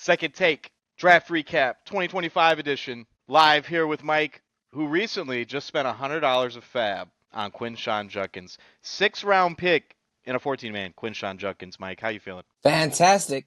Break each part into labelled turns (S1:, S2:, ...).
S1: Second Take Draft Recap 2025 edition. Live here with Mike, who recently just spent $100 of fab on Quinshon Judkins. 6th-round pick in a 14-man. Quinshon Judkins. Mike, how you feeling?
S2: Fantastic.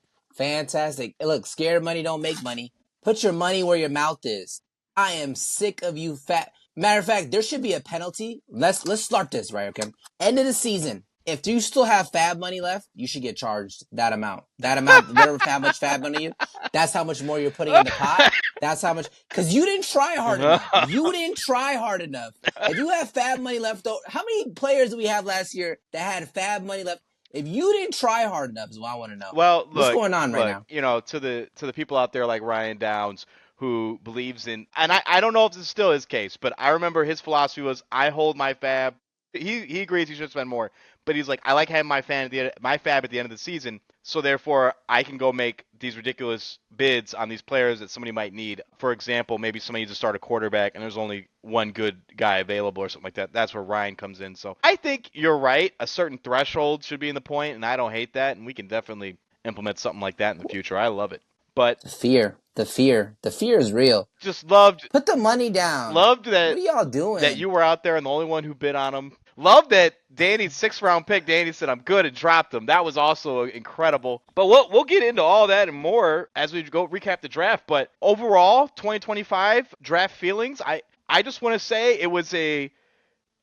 S2: Look, scared money don't make money. Put your money where your mouth is. I am sick of you fat. Matter of fact, there should be a penalty. Let's start this, right? Okay. End of the season. If you still have fab money left, you should get charged that amount. Whatever how much fab money that's how much more you're putting in the pot. That's how much, because you didn't try hard enough. If you have fab money left, though, how many players did we have last year that had fab money left? If you didn't try hard enough is what I want to know.
S1: Well,
S2: what's going on right now?
S1: You know, to the people out there like Ryan Downs who believes in, and I don't know if this still his case, but I remember his philosophy was I hold my fab. He agrees he should spend more, but he's like, I like having my fab at the end of the season, so therefore I can go make these ridiculous bids on these players that somebody might need. For example, maybe somebody needs to start a quarterback and there's only one good guy available or something like that. That's where Ryan comes in. So I think you're right. A certain threshold should be in the point, and I don't hate that, and we can definitely implement something like that in the future. I love it. But
S2: the fear is real.
S1: Just loved.
S2: Put the money down.
S1: Loved that.
S2: What are y'all doing?
S1: That you were out there and the only one who bid on him. Love that Danny's 6th-round pick. Danny said, I'm good, and dropped him. That was also incredible. But we'll get into all that and more as we go recap the draft. But overall, 2025 draft feelings, I just want to say it was a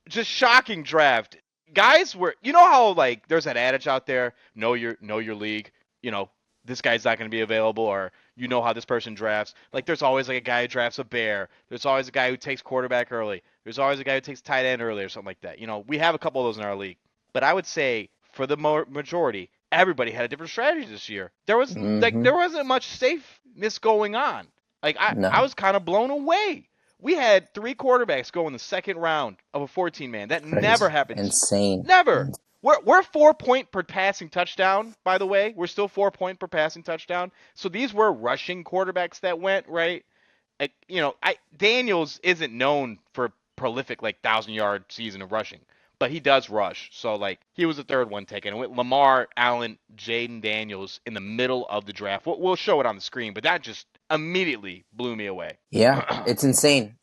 S1: just shocking draft. Guys were, you know how like there's that adage out there, know your league, you know, this guy's not going to be available, or you know how this person drafts. Like there's always like a guy who drafts a bear. There's always a guy who takes quarterback early. There's always a guy who takes tight end early or something like that. You know, we have a couple of those in our league. But I would say for the majority, everybody had a different strategy this year. There was there wasn't much safeness going on. Like I was kind of blown away. We had 3 quarterbacks go in the 2nd round of a 14-man. That
S2: Crazy.
S1: Never happens.
S2: Insane.
S1: Never. We're 4-point per passing touchdown, by the way. We're still 4-point per passing touchdown. So these were rushing quarterbacks that went, right? Like, you know, Daniels isn't known for prolific, like, 1,000-yard season of rushing. But he does rush. So, like, he was the 3rd one taken. And with Lamar, Allen, Jaden Daniels in the middle of the draft. We'll show it on the screen, but that just immediately blew me away.
S2: Yeah, it's insane.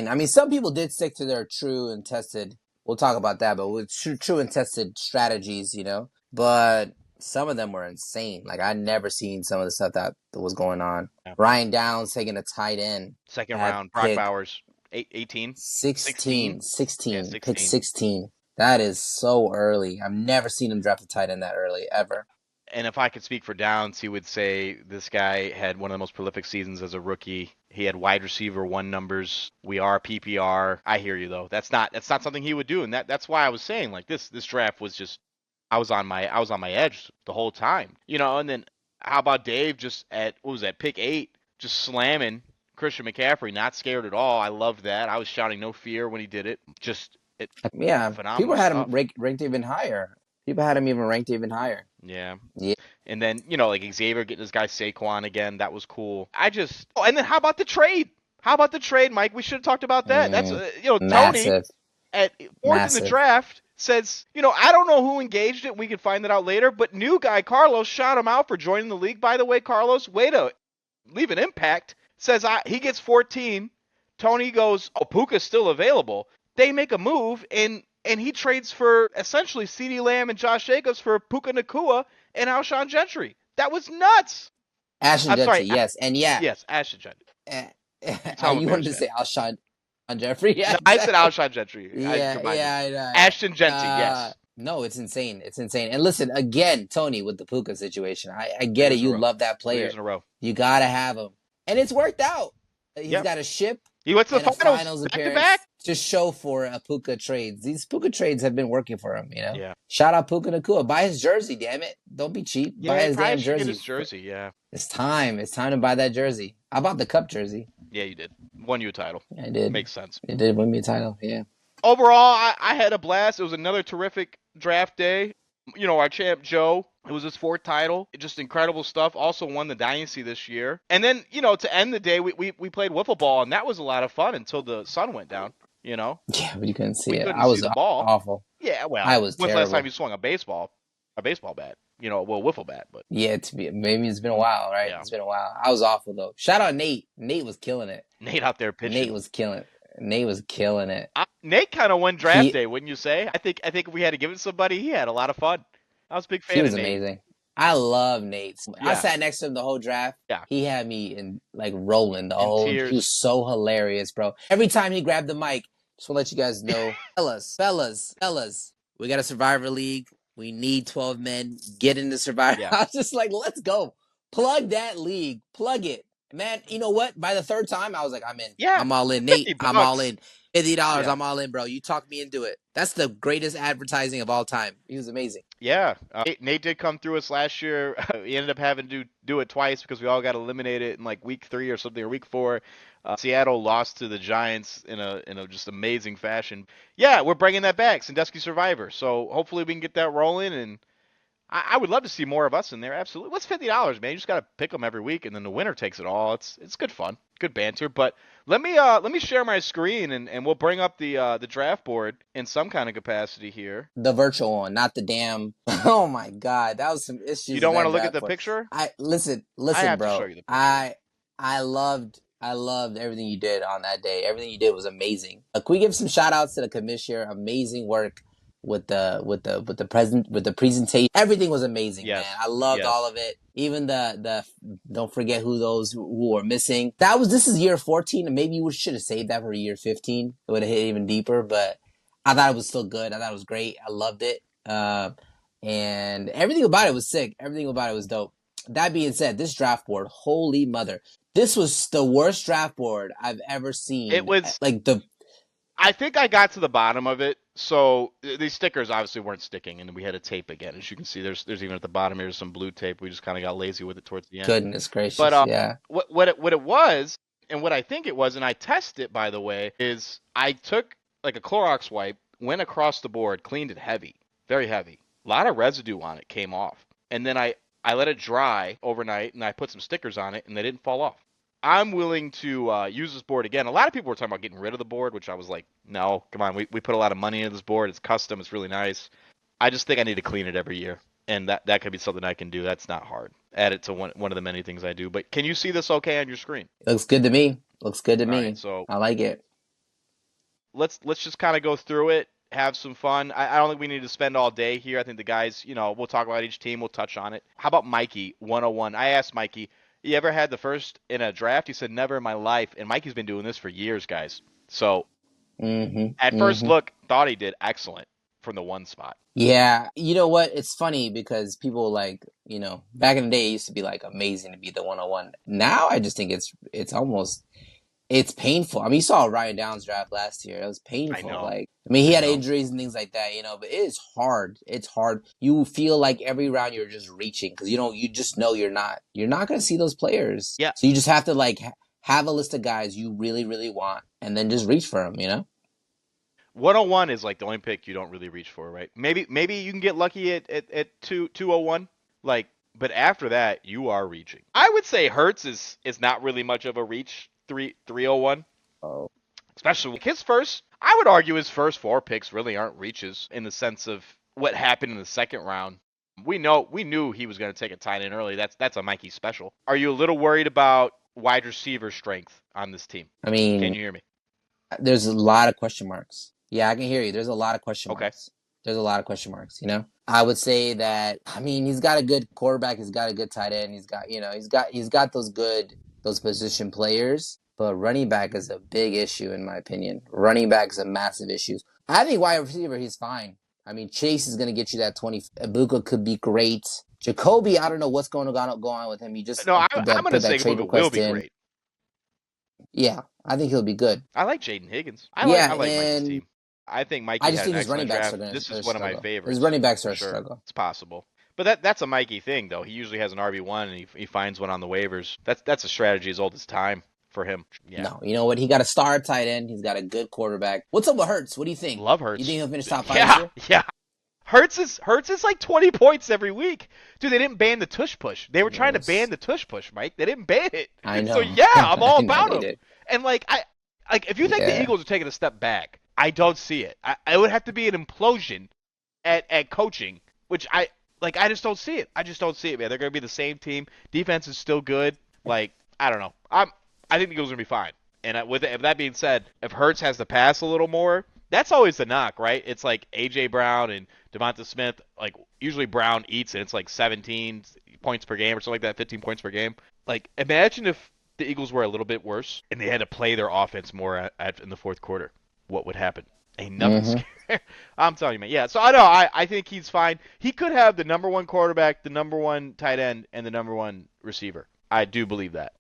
S2: I mean, some people did stick to their true and tested. We'll talk about that, but with true and tested strategies, you know. But some of them were insane. Like, I'd never seen some of the stuff that was going on. Yeah. Ryan Downs taking a tight end.
S1: 2nd round. Brock Bowers, 18?
S2: 16.
S1: Yeah, 16.
S2: Pick 16. That is so early. I've never seen him draft a tight end that early, ever.
S1: And if I could speak for Downs, he would say this guy had one of the most prolific seasons as a rookie. He had wide receiver 1 numbers. We are PPR. I hear you though. That's not something he would do, and that's why I was saying like this draft was just I was on my edge the whole time. You know, and then how about Dave just at pick 8 just slamming Christian McCaffrey, not scared at all. I loved that. I was shouting no fear when he did it. Phenomenal.
S2: People had him ranked even higher.
S1: Yeah. And then, you know, like Xavier getting his guy Saquon again, that was cool. And then how about the trade? Mike? We should have talked about that. That's,
S2: massive.
S1: Tony at 4th in the draft says, you know, I don't know who engaged it. We can find it out later. But new guy Carlos shot him out for joining the league. By the way, Carlos, way to leave an impact. Says he gets 14. Tony goes, oh, Puka's still available. They make a move, and he trades for essentially CeeDee Lamb and Josh Jacobs for Puka Nacua and Alshon Gentry. That was nuts.
S2: Ashton Gentry, yes. And yeah.
S1: Yes, Ashton Gentry.
S2: You wanted to say Alshon Jeffrey? Yeah.
S1: No, I said Alshon Gentry.
S2: I know.
S1: Ashton Gentry, yes.
S2: No, it's insane. And listen, again, Tony, with the Puka situation, I get it. You love that player.
S1: 3 years in a row.
S2: You got to have him. And it's worked out. He's got a ship.
S1: He went to the
S2: finals appearance to show for Puka trades. These Puka trades have been working for him, you know?
S1: Yeah.
S2: Shout out Puka Nacua. Buy his jersey, damn it. Don't be cheap.
S1: Yeah,
S2: buy his damn jersey.
S1: Get his jersey, yeah.
S2: It's time. It's time to buy that jersey. I bought the Cup jersey.
S1: Yeah, you did. Won you a title.
S2: I did.
S1: Makes sense.
S2: It did win me a title, yeah.
S1: Overall, I had a blast. It was another terrific draft day. You know, our champ Joe, it was his 4th title. Just incredible stuff. Also won the Dynasty this year. And then, you know, to end the day, we played wiffle ball, and that was a lot of fun until the sun went down, you know?
S2: Yeah, but you couldn't see it.
S1: I was awful.
S2: Yeah, well,
S1: I was terrible. When's the last time you swung a baseball bat? wiffle bat, but
S2: Yeah, maybe it's been a while, right?
S1: yeah.
S2: It's been a while. I was awful though. Shout out Nate. Nate was killing it.
S1: Nate out there pitching.
S2: Nate was killing it.
S1: Nate kind of won draft
S2: He
S1: day, wouldn't you say? I think if we had to give it to somebody, he had a lot of fun. I was a big
S2: he
S1: fan of
S2: was
S1: Nate.
S2: amazing. I love Nate. I
S1: Yeah.
S2: sat next to him the whole draft.
S1: Yeah.
S2: He had me in like rolling the
S1: In
S2: whole.
S1: tears.
S2: He was so hilarious, bro. Every time he grabbed the mic, just want to let you guys know, fellas, we got a Survivor League. We need 12 men. Get into Survivor.
S1: Yeah.
S2: I was just like, let's go. Plug that league. Plug it. Man, you know what? By the third time, I was like, I'm in.
S1: Yeah.
S2: I'm all in. Nate, I'm all in. $50,
S1: Yeah.
S2: I'm all in, bro. You talked me into it. That's the greatest advertising of all time. He was amazing.
S1: Yeah. Nate did come through us last year. We ended up having to do it twice because we all got eliminated in like week 3 or something, or week 4. Seattle lost to the Giants in a just amazing fashion. Yeah, we're bringing that back, Sandusky Survivor. So hopefully we can get that rolling, and I would love to see more of us in there. Absolutely. What's $50, man? You just got to pick them every week, and then the winner takes it all. It's good fun, good banter. But let me share my screen, and we'll bring up the draft board in some kind of capacity here.
S2: The virtual one, not the damn. Oh my god, that was some issues.
S1: You don't want to look at the picture?
S2: Listen,
S1: I have
S2: bro.
S1: to show you the picture.
S2: I loved everything you did on that day. Everything you did was amazing. Can we give some shout outs to the commissioner? Amazing work with the presentation. Everything was amazing, man. I loved all of it. Even the don't forget who were missing. This is year 14, and maybe we should have saved that for year 15. It would have hit even deeper, but I thought it was still good. I thought it was great. I loved it. And everything about it was sick. Everything about it was dope. That being said, this draft board, holy mother. This was the worst draft board I've ever seen.
S1: It was I think I got to the bottom of it. So these stickers obviously weren't sticking, and we had to tape again. As you can see, there's even at the bottom here's some blue tape. We just kind of got lazy with it towards the end.
S2: Goodness gracious!
S1: But
S2: yeah.
S1: What it was, and what I think it was, and I tested it by the way, is I took like a Clorox wipe, went across the board, cleaned it heavy, very heavy. A lot of residue on it came off, and then I let it dry overnight, and I put some stickers on it, and they didn't fall off. I'm willing to use this board again. A lot of people were talking about getting rid of the board, which I was like, no, come on. We put a lot of money into this board. It's custom. It's really nice. I just think I need to clean it every year, and that could be something I can do. That's not hard. Add it to one of the many things I do. But can you see this okay on your screen?
S2: It looks good to me. Looks good to
S1: All
S2: me.
S1: right, so
S2: I like it.
S1: Let's just kind of go through it, have some fun. I don't think we need to spend all day here. I think the guys, we'll talk about each team. We'll touch on it. How about Mikey, 101? I asked Mikey, you ever had the first in a draft? He said, never in my life. And Mikey's been doing this for years, guys. So at first look, thought he did excellent from the 1 spot.
S2: Yeah. You know what? It's funny because people back in the day, it used to be like amazing to be the 101. Now I just think it's painful. I mean, you saw Ryan Downs draft last year. It was painful.
S1: I know.
S2: He had injuries and things like that, but it is hard. It's hard. You feel like every round you're just reaching because you just know you're not going to see those players.
S1: Yeah.
S2: So you just have to have a list of guys you really, really want and then just reach for them,
S1: 101 is like the only pick you don't really reach for, right? Maybe you can get lucky at 201, but after that you are reaching. I would say Hertz is not really much of a reach. 301.
S2: Oh.
S1: Especially his first, I would argue his first 4 picks really aren't reaches in the sense of what happened in the second round. We knew he was going to take a tight end early. That's a Mikey special. Are you a little worried about wide receiver strength on this team?
S2: I mean,
S1: can you hear me?
S2: There's a lot of question marks. Yeah, I can hear you. There's a lot of question marks.
S1: Okay.
S2: There's a lot of question marks, I would say that, he's got a good quarterback, he's got a good tight end, he's got those position players, but running back is a big issue in my opinion. Running back is a massive issue. I think wide receiver, he's fine. Chase is going to get you that 20. Ibuka could be great. Jacoby, I don't know what's going on with him. He just
S1: I'm going to say Ibuka will be great.
S2: Yeah, I think he'll be good.
S1: I like Jaden Higgins. I like Mikey's team. I think Mikey.
S2: I just think his running backs are going to.
S1: This is one of my favorites.
S2: His running backs are a struggle.
S1: It's possible. But that's a Mikey thing, though. He usually has an RB1, and he finds one on the waivers. That's a strategy as old as time for him. Yeah.
S2: No, you know what? He got a star tight end. He's got a good quarterback. What's up with Hurts? What do you think?
S1: Love Hurts.
S2: You think he'll finish top 5 this year?
S1: Yeah. Hurts is like 20 points every week. Dude, they didn't ban the tush push. They were trying to ban the tush push, Mike. They didn't ban it.
S2: I know.
S1: So yeah, I'm all about him. And if you think the Eagles are taking a step back, I don't see it. I would have to be an implosion at coaching, which Like, I just don't see it. I just don't see it, man. They're going to be the same team. Defense is still good. Like, I don't know. I think the Eagles are going to be fine. And with that being said, if Hurts has to pass a little more, that's always the knock, right? It's like A.J. Brown and Devonta Smith. Like, usually Brown eats, and it's like 17 points per game or something like that, 15 points per game. Like, imagine if the Eagles were a little bit worse and they had to play their offense more in the fourth quarter. What would happen? Ain't nothing scary. I'm telling you, man. Yeah, so I know. I think he's fine. He could have the number one quarterback, the number one tight end, and the number one receiver. I do believe that.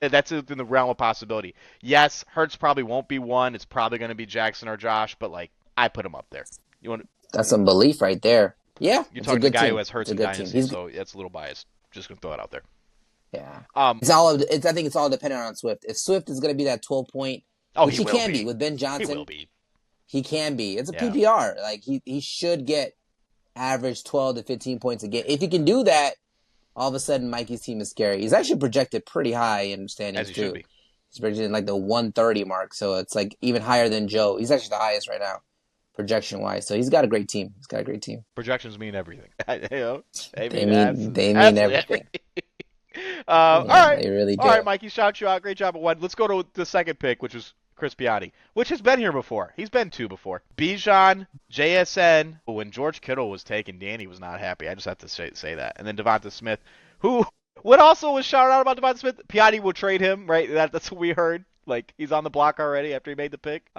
S1: That's within the realm of possibility. Yes, Hurts probably won't be one. It's probably going to be Jackson or Josh, but like I put him up there. You want?
S2: That's some belief right there. Yeah,
S1: You're
S2: it's
S1: talking
S2: a good
S1: to the guy
S2: team.
S1: who has Hurts in Dynasty, so that's a little biased. Just gonna throw it out there.
S2: Yeah. I think it's all dependent on Swift. If Swift is going to be that 12-point, which he can be with Ben Johnson.
S1: He will be.
S2: He can be. It's a PPR. Like he should get average 12 to 15 points a game. If he can do that, all of a sudden Mikey's team is scary. He's actually projected pretty high in standings,
S1: as he should be.
S2: He's projected in like the 130 mark, so it's like even higher than Joe. He's actually the highest right now, projection wise. So he's got a great team.
S1: Projections mean everything.
S2: They mean everything.
S1: All right.
S2: They really do.
S1: All right, Mikey, shout you out. Great job at one. Let's go to the second pick, which is Chris Piane, which has been here before. He's been two before. Bijan, JSN. When George Kittle was taken, Danny was not happy. I just have to say that. And then Devonta Smith, who, what also was shouted out about Devonta Smith? Piane will trade him, right? That's what we heard. Like, he's on the block already after he made the pick.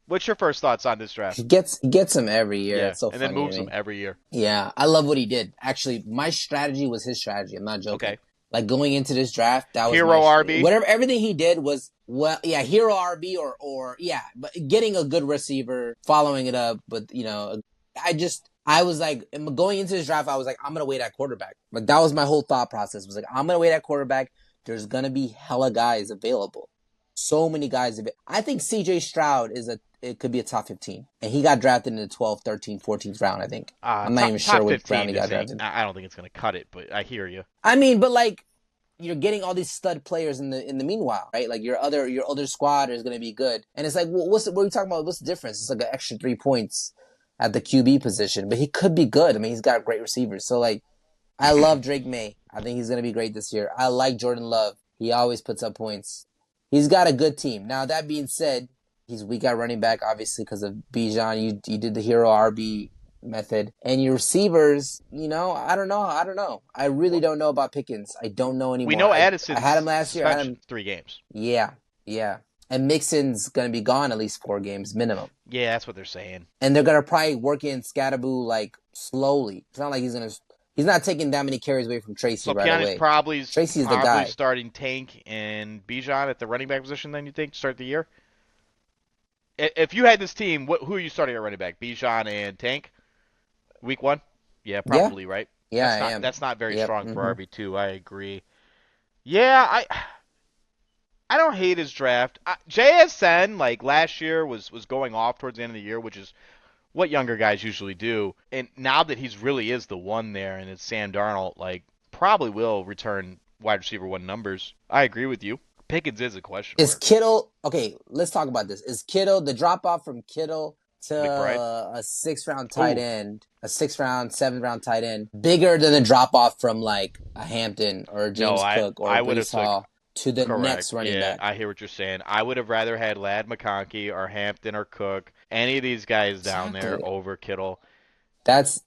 S1: What's your first thoughts on this draft?
S2: He gets him every year.
S1: Yeah,
S2: it's so
S1: and
S2: funny
S1: then moves him every year.
S2: Yeah, I love what he did. Actually, my strategy was his strategy. I'm not joking.
S1: Okay.
S2: Like going into this draft, that was
S1: hero RB.
S2: Everything he did was hero RB or but getting a good receiver, following it up. But I was like, going into this draft, I was like, I'm gonna wait at quarterback. Like that was my whole thought process. Was like, I'm gonna wait at quarterback. There's gonna be hella guys available. So many guys available. I think C.J. Stroud it could be a top 15. And he got drafted in the 12th, 13th, 14th round, I think. I'm not even sure which round he got drafted.
S1: I don't think it's going to cut it, but I hear you.
S2: I mean, but like, you're getting all these stud players in the meanwhile, right? Like your other squad is going to be good. And it's like, what are we talking about? What's the difference? It's like an extra 3 points at the QB position, but he could be good. I mean, he's got great receivers. So like, I love Drake May. I think he's going to be great this year. I like Jordan Love. He always puts up points. He's got a good team. Now, that being said, he's weak at running back, obviously, because of Bijan. You did the hero RB method. And your receivers, I don't know. I really don't know about Pickens. I don't know anymore.
S1: We know Addison.
S2: I had him last year. I had him
S1: 3 games.
S2: Yeah. And Mixon's going to be gone at least 4 games minimum.
S1: Yeah, that's what they're saying.
S2: And they're going to probably work in Scatterboo, like, slowly. It's not like he's not taking that many carries away from Tracy right away. Tracy's the guy.
S1: Starting Tank and Bijan at the running back position, then, you think, to start the year? If you had this team, who are you starting at running back? Bijan and Tank? Week 1? Yeah, probably, right?
S2: Yeah, I am.
S1: That's not very strong for RB2. I agree. Yeah, I don't hate his draft. JSN, like, last year was going off towards the end of the year, which is what younger guys usually do. And now that he's really is the one there, and it's Sam Darnold, like, probably will return wide receiver 1 numbers. I agree with you. Pickens is a question mark.
S2: Is Kittle, okay, let's talk about this. Is Kittle, the drop-off from Kittle to a 6th-round tight end, a 6th-round, 7th-round tight end, bigger than the drop-off from, like, a Hampton or a James Cook or a Breece Hall to the next running back?
S1: I hear what you're saying. I would have rather had Ladd McConkey or Hampton or Cook, any of these guys down there over Kittle.
S2: That's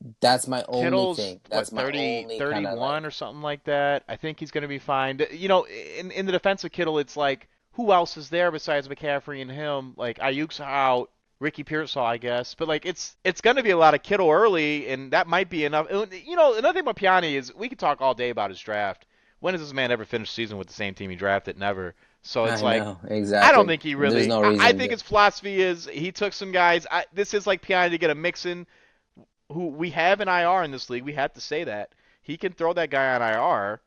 S2: my only
S1: Kittle's,
S2: thing. That's my
S1: 30, 31 or something like that. I think he's going to be fine. In the defense of Kittle, it's like, who else is there besides McCaffrey and him? Like, Ayuk's out. Ricky Pearsall, I guess. But, like, it's going to be a lot of Kittle early, and that might be enough. Another thing about Piane is we could talk all day about his draft. When has this man ever finished season with the same team he drafted? Never. So it's
S2: exactly.
S1: I don't think he really.
S2: There's no reason
S1: I think his philosophy is he took some guys. This is like Piane to get a mix-in. Who we have an IR in this league. We have to say that. He can throw that guy on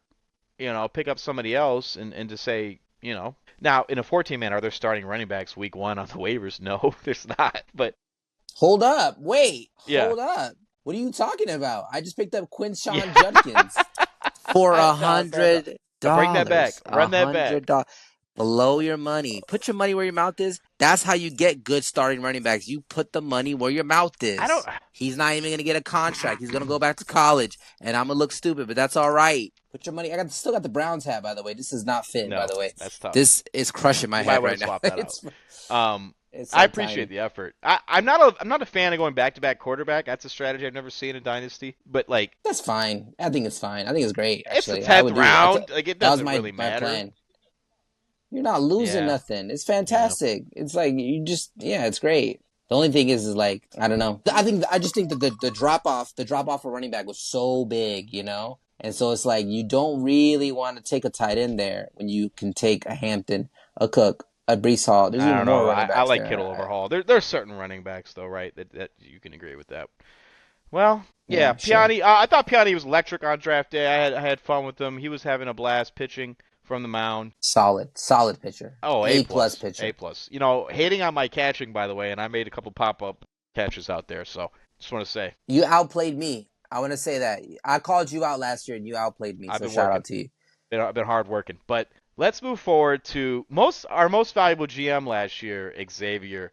S1: IR, pick up somebody else and to say, Now, in a 14-man, are there starting running backs week 1 on the waivers? No, there's not. But
S2: hold up. Hold up. What are you talking about? I just picked up Quinshawn Judkins for $100.
S1: Bring that back. Run that back.
S2: Blow your money. Put your money where your mouth is. That's how you get good starting running backs. You put the money where your mouth
S1: I don't.
S2: is. He's not even going to get a contract. He's going to go back to college, and I'm going to look stupid, but that's all right. Put your money. Still got the Browns hat, by the way. This is not fit, by
S1: No,
S2: the way.
S1: that's tough.
S2: This is crushing my
S1: You might
S2: head
S1: want
S2: right
S1: to
S2: now.
S1: swap that out.
S2: It's
S1: I
S2: so
S1: appreciate
S2: tiny.
S1: the effort. I'm not a fan of going back to back quarterback. That's a strategy I've never seen in Dynasty. But like,
S2: That's fine. I think it's fine. I think it's great,
S1: it's the
S2: actually. I
S1: 10th
S2: would do it.
S1: round. Like, it
S2: That was
S1: doesn't really
S2: my
S1: matter.
S2: plan. You're not losing
S1: Yeah,
S2: nothing. It's
S1: yeah.
S2: fantastic. It's like yeah, it's great. The only thing is like I don't know. I just think that the drop off for running back was so big, and so it's like you don't really want to take a tight end there when you can take a Hampton, a Cook, a Brees Hall. There's
S1: I
S2: even
S1: don't
S2: more
S1: know.
S2: running
S1: I
S2: backs
S1: like Kittle over
S2: there.
S1: Hall. There's certain running backs though, right? That you can agree with that. Well, yeah,
S2: Yeah, sure.
S1: Piane. I thought Piane was electric on draft day. I had fun with him. He was having a blast pitching from the mound.
S2: Solid pitcher.
S1: Oh, A
S2: A+
S1: plus, A
S2: pitcher.
S1: plus. You know, hating on my catching, by the way, and I made a couple pop up catches out there. So just want to say
S2: You outplayed me. I want to say that. I called you out last year and you outplayed me.
S1: I've
S2: So
S1: been
S2: shout
S1: working.
S2: out to you.
S1: I've been hard working. But let's move forward to our most valuable GM last year, Xavier.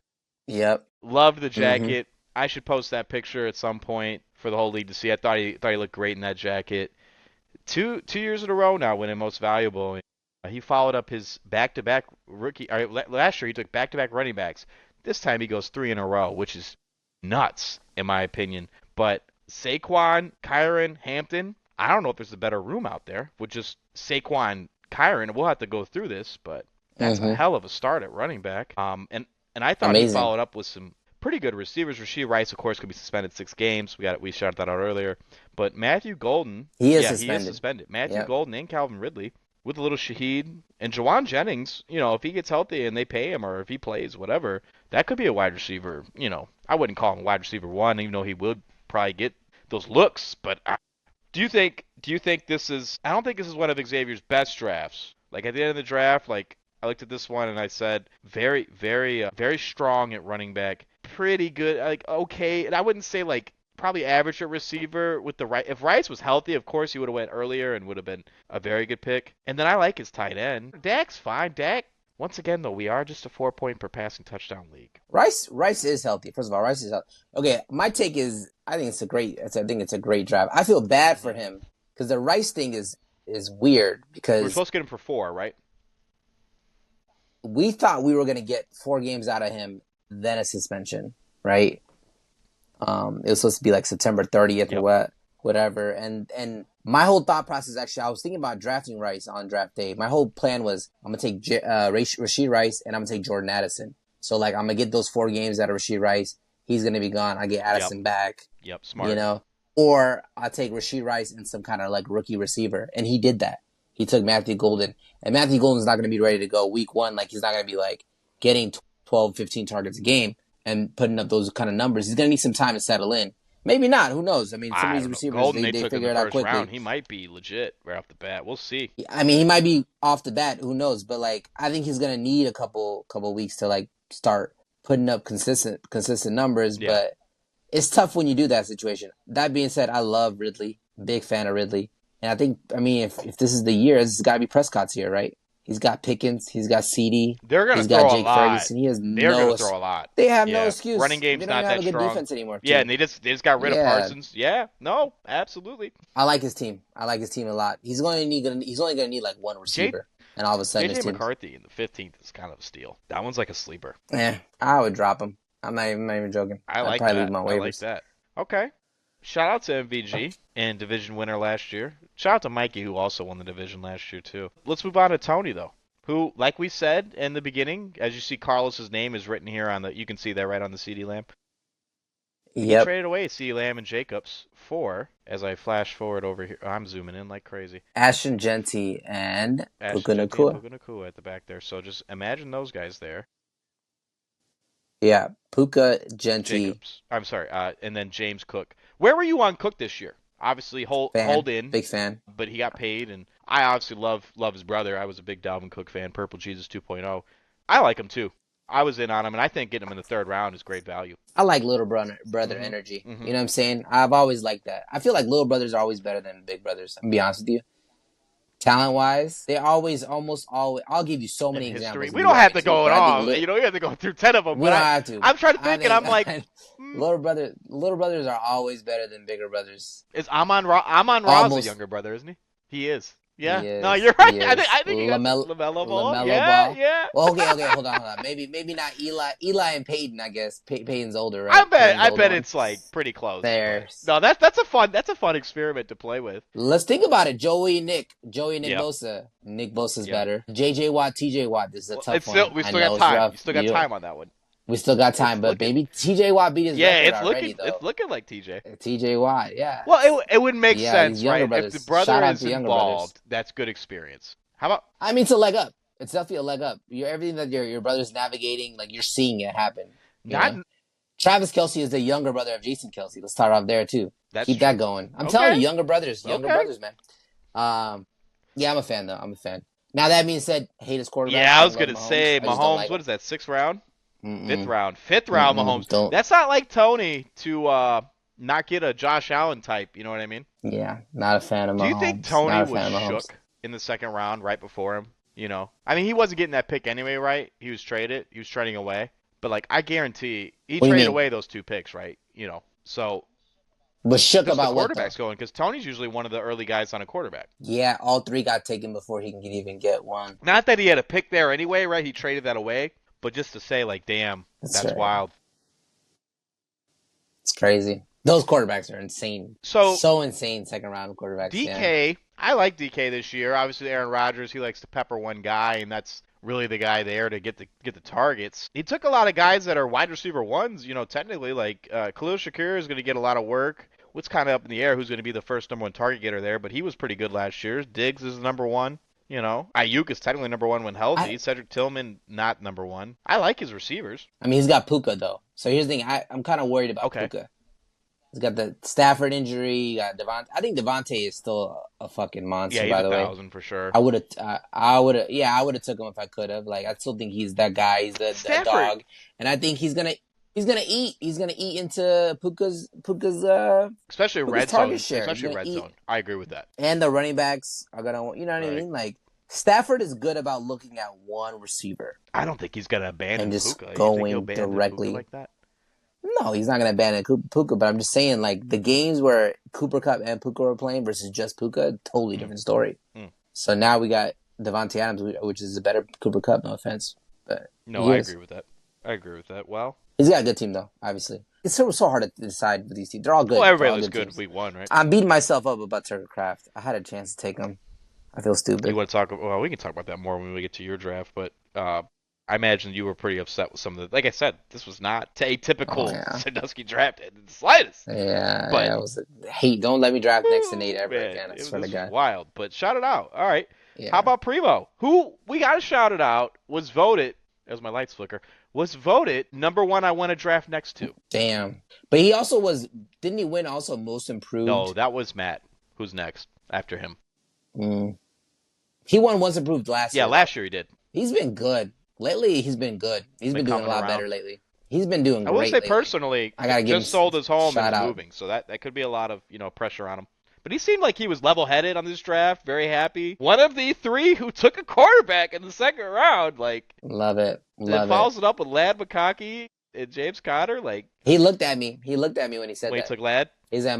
S2: Yep.
S1: Loved the
S2: Mm-hmm.
S1: jacket. I should post that picture at some point for the whole league to see. I thought he looked great in that jacket. Two years in a row now winning most valuable. He followed up his back-to-back rookie. Last year he took back-to-back running backs. This time he goes three in a row, which is nuts in my opinion. But Saquon, Kyron, Hampton. I don't know if there's a better room out there with just Saquon, Kyron. We'll have to go through this, but that's a
S2: Mm-hmm.
S1: hell of a start at running back. And I thought he
S2: Amazing.
S1: followed up with some pretty good receivers. Rasheed Rice, of course, could be suspended 6 games. We shouted that out earlier. But Matthew Golden,
S2: He is
S1: yeah, he is
S2: suspended.
S1: suspended. Matthew
S2: Yep.
S1: Golden and Calvin Ridley with a little Shaheed and Jawan Jennings. You know, if he gets healthy and they pay him, or if he plays, whatever, that could be a wide receiver. You know, I wouldn't call him wide receiver one, even though he would probably get those looks. But do you think this is? I don't think this is one of Xavier's best drafts. Like at the end of the draft, like I looked at this one and I said very, very, very strong at running back, pretty good, like okay, and I wouldn't say like probably average at receiver with the right. If Rice was healthy, of course he would have went earlier and would have been a very good pick. And then I like his tight end. Dak's fine. Dak. Once again, though, we are just a 4 point per passing touchdown league.
S2: Rice is healthy. First of all, Rice is healthy. Okay, my take is I think it's a great draft. I feel bad for
S1: Hmm.
S2: him because the Rice thing is weird
S1: We're
S2: because
S1: supposed to get him for 4, right?
S2: we thought we were gonna get 4 games out of him, then a suspension, right? It was supposed to be like September 30th or
S1: Yep.
S2: whatever. And my whole thought process, actually, I was thinking about drafting Rice on draft day. My whole plan was I'm gonna take Rashid Rice and I'm gonna take Jordan Addison. So like I'm gonna get those 4 games out of Rashid Rice. He's gonna be gone. I get
S1: Yep.
S2: Addison back,
S1: Yep.
S2: you
S1: Smart.
S2: know, or I take Rashid Rice and some kind of like rookie receiver, and he did that. He took Matthew Golden, and Matthew Golden's not gonna be ready to go week one. Like he's not gonna be like getting 12, 15 targets a game and putting up those kind of numbers. He's gonna need some time to settle in. Maybe not. Who knows? I mean, some of
S1: I
S2: these
S1: don't know.
S2: receivers
S1: Golden
S2: they,
S1: they
S2: they
S1: took in the
S2: figure it out
S1: first round.
S2: quickly.
S1: He might be legit right off the bat. We'll see.
S2: I mean, he might be off the bat. Who knows? But like, I think he's gonna need a couple weeks to like start putting up consistent numbers.
S1: Yeah.
S2: But it's tough when you do that situation. That being said, I love Ridley. Big fan of Ridley. And I think, I mean, if this is the year, this has got to be Prescott's year, right? He's got Pickens. He's got CD.
S1: They're gonna
S2: He's got
S1: throw a
S2: Jake
S1: lot.
S2: Ferguson. He has
S1: They're gonna
S2: no.
S1: throw a lot.
S2: They have no
S1: Yeah. Running
S2: excuse. They
S1: game's
S2: don't even
S1: not
S2: have
S1: that
S2: a good
S1: strong.
S2: defense anymore,
S1: Yeah,
S2: too.
S1: and they just got rid of
S2: Yeah,
S1: Parsons. Yeah. No. Absolutely.
S2: I like his team. I like his team a lot. He's only gonna need like one
S1: J.
S2: receiver, and all of a sudden his
S1: JJ
S2: team's.
S1: McCarthy in the 15th is kind of a steal. That one's like a sleeper.
S2: I would drop him. I'm not even joking.
S1: I
S2: I'd
S1: like
S2: probably leave
S1: that.
S2: him on
S1: I like
S2: waivers.
S1: that. Okay. Shout out to MVG and division winner last year. Shout out to Mikey who also won the division last year too. Let's move on to Tony though, who, like we said in the beginning, as you see Carlos's name is written here on the. You can see that right on the CD lamp. He
S2: Yep.
S1: traded away CD Lamb and Jacobs for, as I flash forward over here. I'm zooming in like crazy.
S2: Ashton Genty and Puka
S1: Ashton Jeanty and
S2: Nakua.
S1: Puka Nakua at the back there. So just imagine those guys there.
S2: Yeah, Puka Genty.
S1: Jacobs. I'm sorry. And then James Cook. Where were you on Cook this year? Obviously, hold in,
S2: Big fan.
S1: but he got paid, and I obviously love his brother. I was a big Dalvin Cook fan. Purple Jesus 2.0. I like him too. I was in on him, and I think getting him in the third round is great value.
S2: I like little brother
S1: Mhm.
S2: energy.
S1: Mhm.
S2: You know what I'm saying? I've always liked that. I feel like little brothers are always better than big brothers. I'm gonna be honest with you. Talent-wise, they almost always. I'll give you so
S1: In
S2: many
S1: history,
S2: examples.
S1: we don't have to
S2: too,
S1: go
S2: but
S1: at
S2: I
S1: all.
S2: think
S1: You know, we have to go through 10 of them.
S2: we
S1: But
S2: don't have to.
S1: I'm trying to think, and I'm like,
S2: little brothers are always better than bigger brothers.
S1: is Amon Ra's a younger brother, isn't he? He is. Yeah.
S2: He is.
S1: No, you're right.
S2: He
S1: I think you got
S2: LaMelo
S1: Ball.
S2: Ball.
S1: Yeah.
S2: Well, okay, hold on. Maybe not Eli. Eli and Peyton, I guess. Peyton's older, right?
S1: I bet it's like pretty close.
S2: There.
S1: No, that's a fun experiment to play with.
S2: Let's think about it. Joey and Nick Bosa. Nick Bosa's better. JJ Watt, TJ Watt. This is a tough one.
S1: We still got time. You still got time on that one.
S2: We still got time, but maybe TJ Watt beat his record already, though.
S1: It's looking like TJ.
S2: TJ Watt, yeah.
S1: Well, it would make sense, right?
S2: Brothers.
S1: If the brother is involved, that's good experience. How about?
S2: I mean, it's a leg up. It's definitely a leg up. Everything that your brother's navigating, like you're seeing it happen. Travis Kelce is the younger brother of Jason Kelce. Let's start off there too. Keep that going. I'm telling you, younger brothers, man. Yeah, I'm a fan though. I'm a fan. Now that being said, hate his quarterback.
S1: Yeah, I was gonna say Mahomes. What is that? 6th round? Fifth round, Mahomes. That's not like Tony to not get a Josh Allen type. You know what I mean?
S2: Yeah, not a fan of Mahomes.
S1: Do you think Tony was shook in the 2nd round right before him? You know, I mean, he wasn't getting that pick anyway, right? He was traded. He was trading away. But like, I guarantee he traded away those 2 picks, right? You know, so.
S2: Was shook about
S1: what quarterback's going, because Tony's usually one of the early guys on a quarterback.
S2: Yeah, all 3 got taken before he can even get one.
S1: Not that he had a pick there anyway, right? He traded that away. But just to say, like, damn, that's wild.
S2: It's crazy. Those quarterbacks are insane. So insane, 2nd round quarterbacks.
S1: DK, I like DK this year. Obviously, Aaron Rodgers, he likes to pepper one guy, and that's really the guy there to get the targets. He took a lot of guys that are wide receiver ones, you know, technically. Like, Khalil Shakir is going to get a lot of work. What's kind of up in the air who's going to be the first number 1 target getter there, but he was pretty good last year. Diggs is number 1. You know, Ayuk is technically number 1 when healthy. Cedric Tillman, not number 1. I like his receivers.
S2: I mean, he's got Puka, though. So here's the thing. I'm kind of worried about Puka. He's got the Stafford injury. You got Devontae. I think Devontae is still a fucking monster, by the way.
S1: 1,000 for sure.
S2: I would have took him if I could have. Like, I still think he's that guy. He's the dog. And I think he's going to eat. He's going to eat into Puka's
S1: especially red zone. Especially red zone. I agree with that.
S2: And the running backs are going to, you know what I mean? Like, Stafford is good about looking at one receiver.
S1: I don't think he's going to abandon
S2: and just
S1: Puka.
S2: going directly
S1: Puka like that.
S2: No, he's not going to abandon Puka, but I'm just saying, like, the games where Cooper Kupp and Puka were playing versus just Puka, totally different story. So now we got Devontae Adams, which is a better Cooper Kupp, no offense. But
S1: I agree with that. Well,
S2: he's got a good team, though, obviously. It's so hard to decide with these teams. They're all good.
S1: Well, everybody was good week 1, right?
S2: I'm beating myself up about Tucker Kraft. I had a chance to take him. I feel stupid.
S1: You want to talk? Well, we can talk about that more when we get to your draft, but I imagine you were pretty upset with some of the. Like I said, this was not a typical Sandusky draft in the slightest.
S2: Yeah, but I was hate. Don't let me draft next to Nate ever again. I swear to God.
S1: Wild, but shout it out. All right. Yeah. How about Primo? Who we got to shout it out was voted. As my lights flicker, was voted number 1 I want to draft next to.
S2: Damn. But he also was. Didn't he win also most improved?
S1: No, that was Matt. Who's next after him?
S2: He won most improved last year.
S1: Yeah, last year he did.
S2: He's been good. Lately, he's been good. He's been doing a lot better lately. He's been doing great.
S1: I will say personally, I gotta just sold his home and is moving, so that could be a lot of pressure on him. But he seemed like he was level-headed on this draft, very happy. One of the 3 who took a quarterback in the 2nd round, like
S2: love it.
S1: Follows it up with Lad McConkey and James Conner, like
S2: he looked at me. He looked at me when he said that.
S1: He took Lad.
S2: He's like,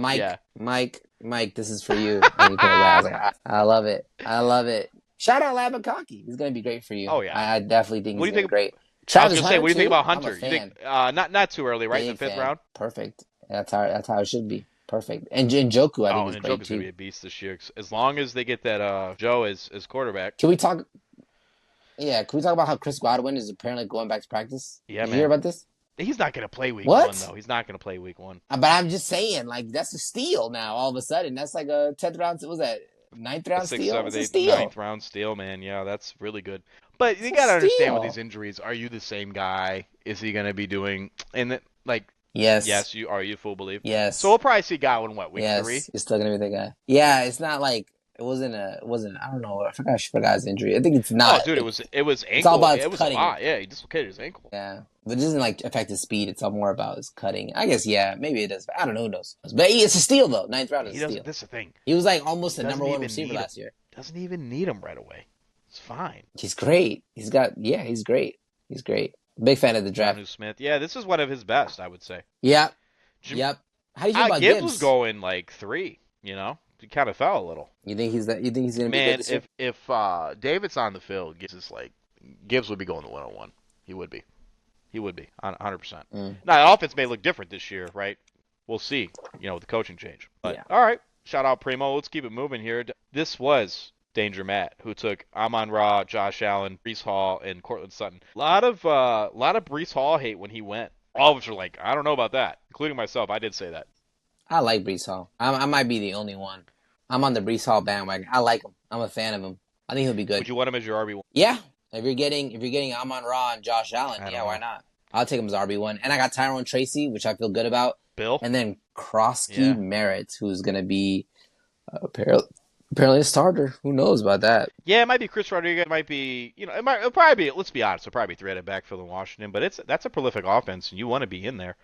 S2: Mike, this is for you. And he put Lad. I was like, I love it. Shout out Lad McConkey. He's gonna be great for you.
S1: Oh yeah,
S2: I definitely think he's great.
S1: I was gonna say, what do you think about Hunter? You think not too early, right? In the 5th round.
S2: Perfect. That's how it should be. Perfect. And Njoku, I think, is great
S1: Njoku's
S2: too.
S1: Gonna be a beast this year, as long as they get that Joe as quarterback.
S2: Can we talk? Yeah, can we talk about how Chris Godwin is apparently going back to practice?
S1: Yeah,
S2: Did you hear about this?
S1: He's not going to play week 1, though. He's not going to play week 1.
S2: But I'm just saying, like, that's a steal now, all of a sudden. That's like a 10th round, what was that, 9th round steal?
S1: 6th, 7th, 8th, 9th round steal, man. Yeah, that's really good. But you got to understand with these injuries, are you the same guy? Is he going to be doing, Yes, you are. You full believe?
S2: Yes.
S1: So we'll probably see Godwin, week 3?
S2: Yes, he's still going to be the guy. Yeah, it's not like, it wasn't, I don't know, I forgot his injury. I think it's not.
S1: Oh, dude, it was ankle.
S2: It's all about his cutting.
S1: Yeah, he dislocated his ankle.
S2: Yeah. But it doesn't, like, affect his speed. It's all more about his cutting. I guess, yeah, maybe it does. I don't know. Who knows? But it's a steal, though. 9th round is a steal.
S1: That's the thing.
S2: He was, like, almost the number 1 receiver last year.
S1: Doesn't even need him right away. It's fine.
S2: He's great. He's great. He's great. Big fan of the draft.
S1: Jonnu Smith. Yeah, this is one of his best, I would say.
S2: Yep. Yep. How do you feel about
S1: Gibbs was going like 3, you know? He kind of fell a little.
S2: You think he's going to be good this year?
S1: If David's on the field, Gibbs would be going to 101. He would be. 100%. Now, the offense may look different this year, right? We'll see, with the coaching change. But, all right. Shout out Primo. Let's keep it moving here. This was Danger Matt, who took Amon-Ra, Josh Allen, Breece Hall, and Cortland Sutton. A lot of Breece Hall hate when he went. All of us are like, I don't know about that, including myself. I did say that.
S2: I like Breece Hall. I might be the only one. I'm on the Breece Hall bandwagon. I like him. I'm a fan of him. I think he'll be good.
S1: Would you want him as your RB1?
S2: Yeah. If you're getting Amon-Ra and Josh Allen, why not? I'll take him as RB1. And I got Tyrone Tracy, which I feel good about.
S1: Bill.
S2: And then Krosky Merritt, who's going to be apparently a starter. Who knows about that? Yeah,
S1: it might be Chris Rodriguez. It might be, it'll probably be, let's be honest, it'll probably be 3-headed backfield in Washington. But that's a prolific offense, and you want to be in there.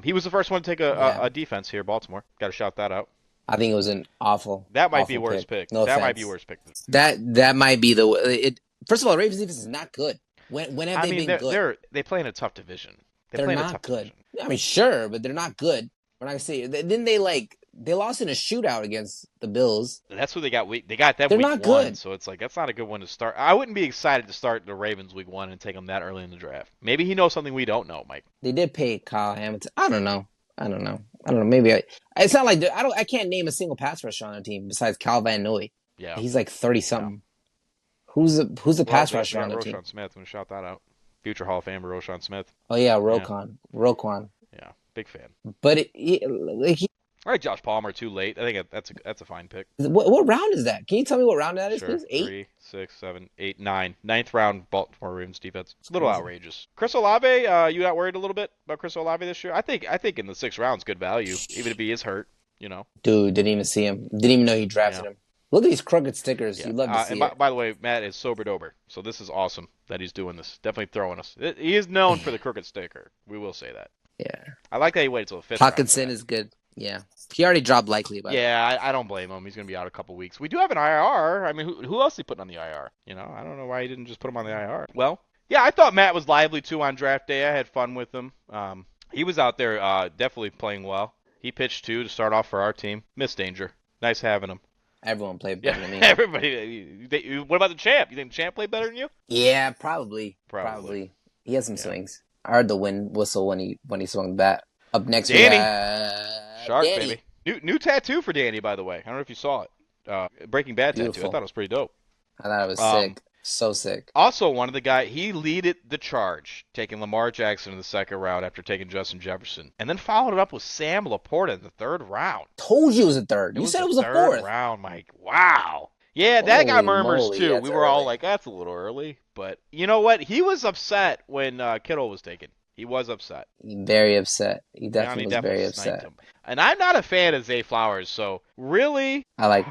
S1: He was the first one to take a defense here, Baltimore. Got to shout that out.
S2: I think it was an awful.
S1: That might be worst pick.
S2: No
S1: that might be worst pick.
S2: That might be the. First of all, the Ravens defense is not good. When have they been good?
S1: They play in a tough division.
S2: They're not good. I mean, sure, but they're not good. We're not gonna say. Then they lost in a shootout against the Bills.
S1: That's what they got. They got that. They're week not good. So it's like that's not a good one to start. I wouldn't be excited to start the Ravens week 1 and take them that early in the draft. Maybe he knows something we don't know, Mike.
S2: They did pay Kyle Hamilton. I don't know. Maybe it's not like I can't name a single pass rusher on the team besides Kyle Van Noy.
S1: Yeah,
S2: he's like 30 something. Yeah. Who's the pass rusher on the team?
S1: Roschon Smith. I'm gonna shout that out. Future Hall of Famer Roschon Smith.
S2: Oh yeah, Roquan.
S1: Yeah, big fan.
S2: But
S1: all right, Josh Palmer too late. I think that's a fine pick.
S2: What round is that? Can you tell me what round that is,
S1: sure.
S2: please? 8?
S1: 3, 6, 7, 8, 9. 9th round Baltimore Ravens defense. It's a little outrageous. Chris Olave, you not worried a little bit about Chris Olave this year? I think in the 6th round is good value, even if he is hurt.
S2: Dude, didn't even see him. Didn't even know he drafted him. Look at these crooked stickers. You love to see it.
S1: By the way, Matt is sobered over, so this is awesome that he's doing this. Definitely throwing us. He is known for the crooked sticker. We will say that.
S2: Yeah.
S1: I like that he waited till the 5th
S2: Hawkinson is good. Yeah. He already dropped likely.
S1: I don't blame him. He's going to be out a couple weeks. We do have an IR. I mean, who else is he putting on the IR? I don't know why he didn't just put him on the IR. Well, yeah, I thought Matt was lively, too, on draft day. I had fun with him. He was out there definitely playing well. He pitched, too, to start off for our team. Miss Danger. Nice having him.
S2: Everyone played better than me.
S1: Everybody. What about the champ? You think the champ played better than you?
S2: Yeah, probably. He has some swings. I heard the wind whistle when he swung the bat. Up next,
S1: Danny.
S2: Shark,
S1: Danny. Baby. New tattoo for Danny, by the way. I don't know if you saw it. Breaking Bad
S2: Beautiful.
S1: tattoo. I thought it was pretty dope.
S2: I thought it was sick. So sick.
S1: Also, one of the guys, he leaded the charge, taking Lamar Jackson in the 2nd round after taking Justin Jefferson, and then followed it up with Sam Laporta in the 3rd round.
S2: Told you it was a 3rd. You said it was a 4th
S1: round, Mike. Wow. Yeah, that got murmurs
S2: moly,
S1: too. We were
S2: early.
S1: all like, that's a little early. But you know what? He was upset when Kittle was taken. He was upset.
S2: Very upset. He definitely was very upset.
S1: Him. And I'm not a fan of Zay Flowers, so really,
S2: I like.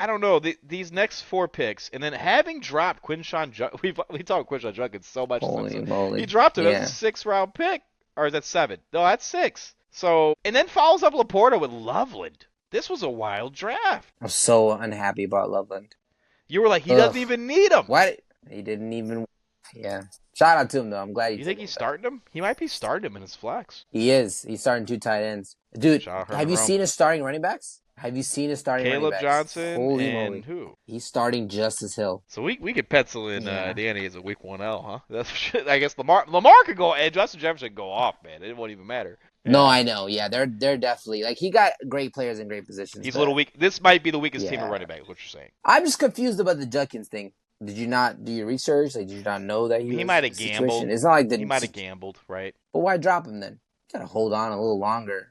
S1: I don't know these next 4 picks, and then having dropped Quinshon Judkins. We talk Quinshon Judkins so much.
S2: Holy moly!
S1: He dropped him as a 6th round pick, or is that 7? No, that's 6. So and then follows up Laporta with Loveland. This was a wild draft.
S2: I'm so unhappy about Loveland.
S1: You were like, he doesn't even need him.
S2: What? He didn't even. Yeah. Shout out to him though. I'm glad
S1: You think he's starting him? He might be starting him in his flex.
S2: He is. He's starting 2 tight ends. Dude, have you seen his starting running backs? Have you seen his starting running backs?
S1: Caleb Johnson
S2: Holy
S1: and
S2: moly.
S1: who?
S2: He's starting Justice Hill.
S1: So we could pencil in Danny as a week 1L, huh? That's I guess Lamar could go and Justin Jefferson could go off, man. It won't even matter. Yeah.
S2: No, I know. Yeah, they're definitely like he got great players in great positions.
S1: He's a little weak. This might be the weakest team of running back. Is what you're saying?
S2: I'm just confused about the Judkins thing. Did you not do your research? Like, did you not know that he
S1: might have gambled?
S2: It's not like
S1: he might have gambled, right?
S2: But why drop him then? You gotta hold on a little longer.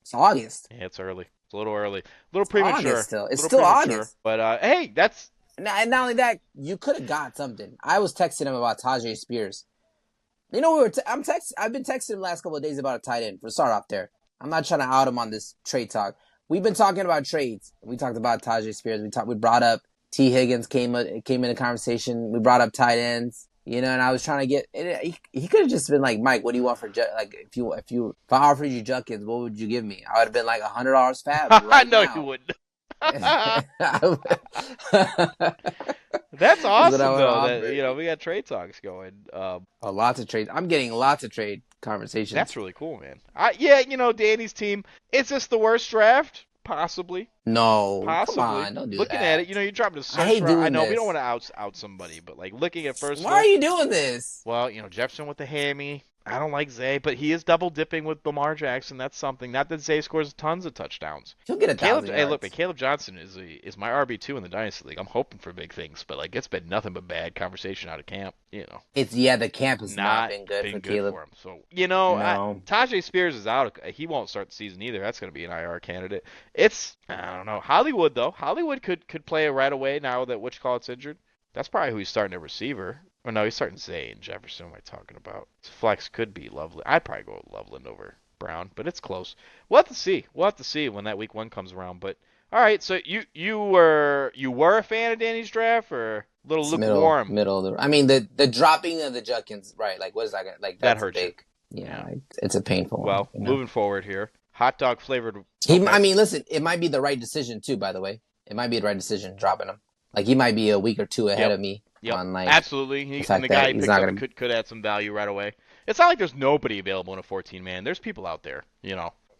S2: It's August.
S1: Yeah, it's early. It's a little early. A little premature.
S2: It's still August.
S1: But hey, that's
S2: and not only that, you could have got something. I was texting him about Tajay Spears. You know, I've been texting him the last couple of days about a tight end. For start off there. I'm not trying to out him on this trade talk. We've been talking about trades. We talked about Tajay Spears. We brought up T. Higgins came in the conversation. We brought up tight ends, and I was trying to get. He could have just been like, Mike, what do you want for like if I offered you Judkins, what would you give me? I would have been like $100 fab. Right
S1: I know
S2: now.
S1: you wouldn't. That's
S2: what I
S1: awesome,
S2: would
S1: though.
S2: offer.
S1: That we got trade talks going.
S2: Lots of trade. I'm getting lots of trade
S1: That's
S2: conversations.
S1: really cool, man. Yeah, Danny's team. Is this the worst draft? Possibly.
S2: No, come
S1: Possibly.
S2: on, don't do
S1: Looking at it,
S2: that.
S1: you dropped a
S2: I
S1: search
S2: hate
S1: round. I
S2: doing
S1: know we don't
S2: this.
S1: want to out somebody, but like looking at first
S2: Why are
S1: look,
S2: you doing this?
S1: well, Jefferson with the hammy. I don't like Zay, but he is double dipping with Lamar Jackson. That's something. Not that Zay scores tons of touchdowns.
S2: He'll get 1,000
S1: Hey,
S2: yards.
S1: look, man, Caleb Johnson is my RB2 in the Dynasty League. I'm hoping for big things, but like it's been nothing but bad conversation out of camp.
S2: The camp has not been good for Caleb.
S1: him. So
S2: No.
S1: Tajay Spears is out. He won't start the season either. That's going to be an IR candidate. I don't know. Hollywood though. Hollywood could play right away now that it's injured. That's probably who he's starting at receiver. Or no, he's starting Zay and Jefferson. What am I talking about? Flex could be Loveland. I'd probably go with Loveland over Brown, but it's close. We'll have to see. We'll have to see when that week 1 comes around. But all right, so you were a fan of Danny's draft, or a little lukewarm?
S2: Middle. I mean, the dropping of the Judkins, right? Like, what is that? Like
S1: that hurts
S2: big. Yeah, it's a painful.
S1: Well,
S2: one,
S1: moving forward here, hot dog flavored.
S2: I mean, listen, it might be the right decision too. By the way, it might be the right decision dropping him. Like, he might be a week or two ahead of me.
S1: Yep,
S2: on, like,
S1: absolutely. And the guy he picked up could add some value right away. It's not like there's nobody available in a 14-man. There's people out there,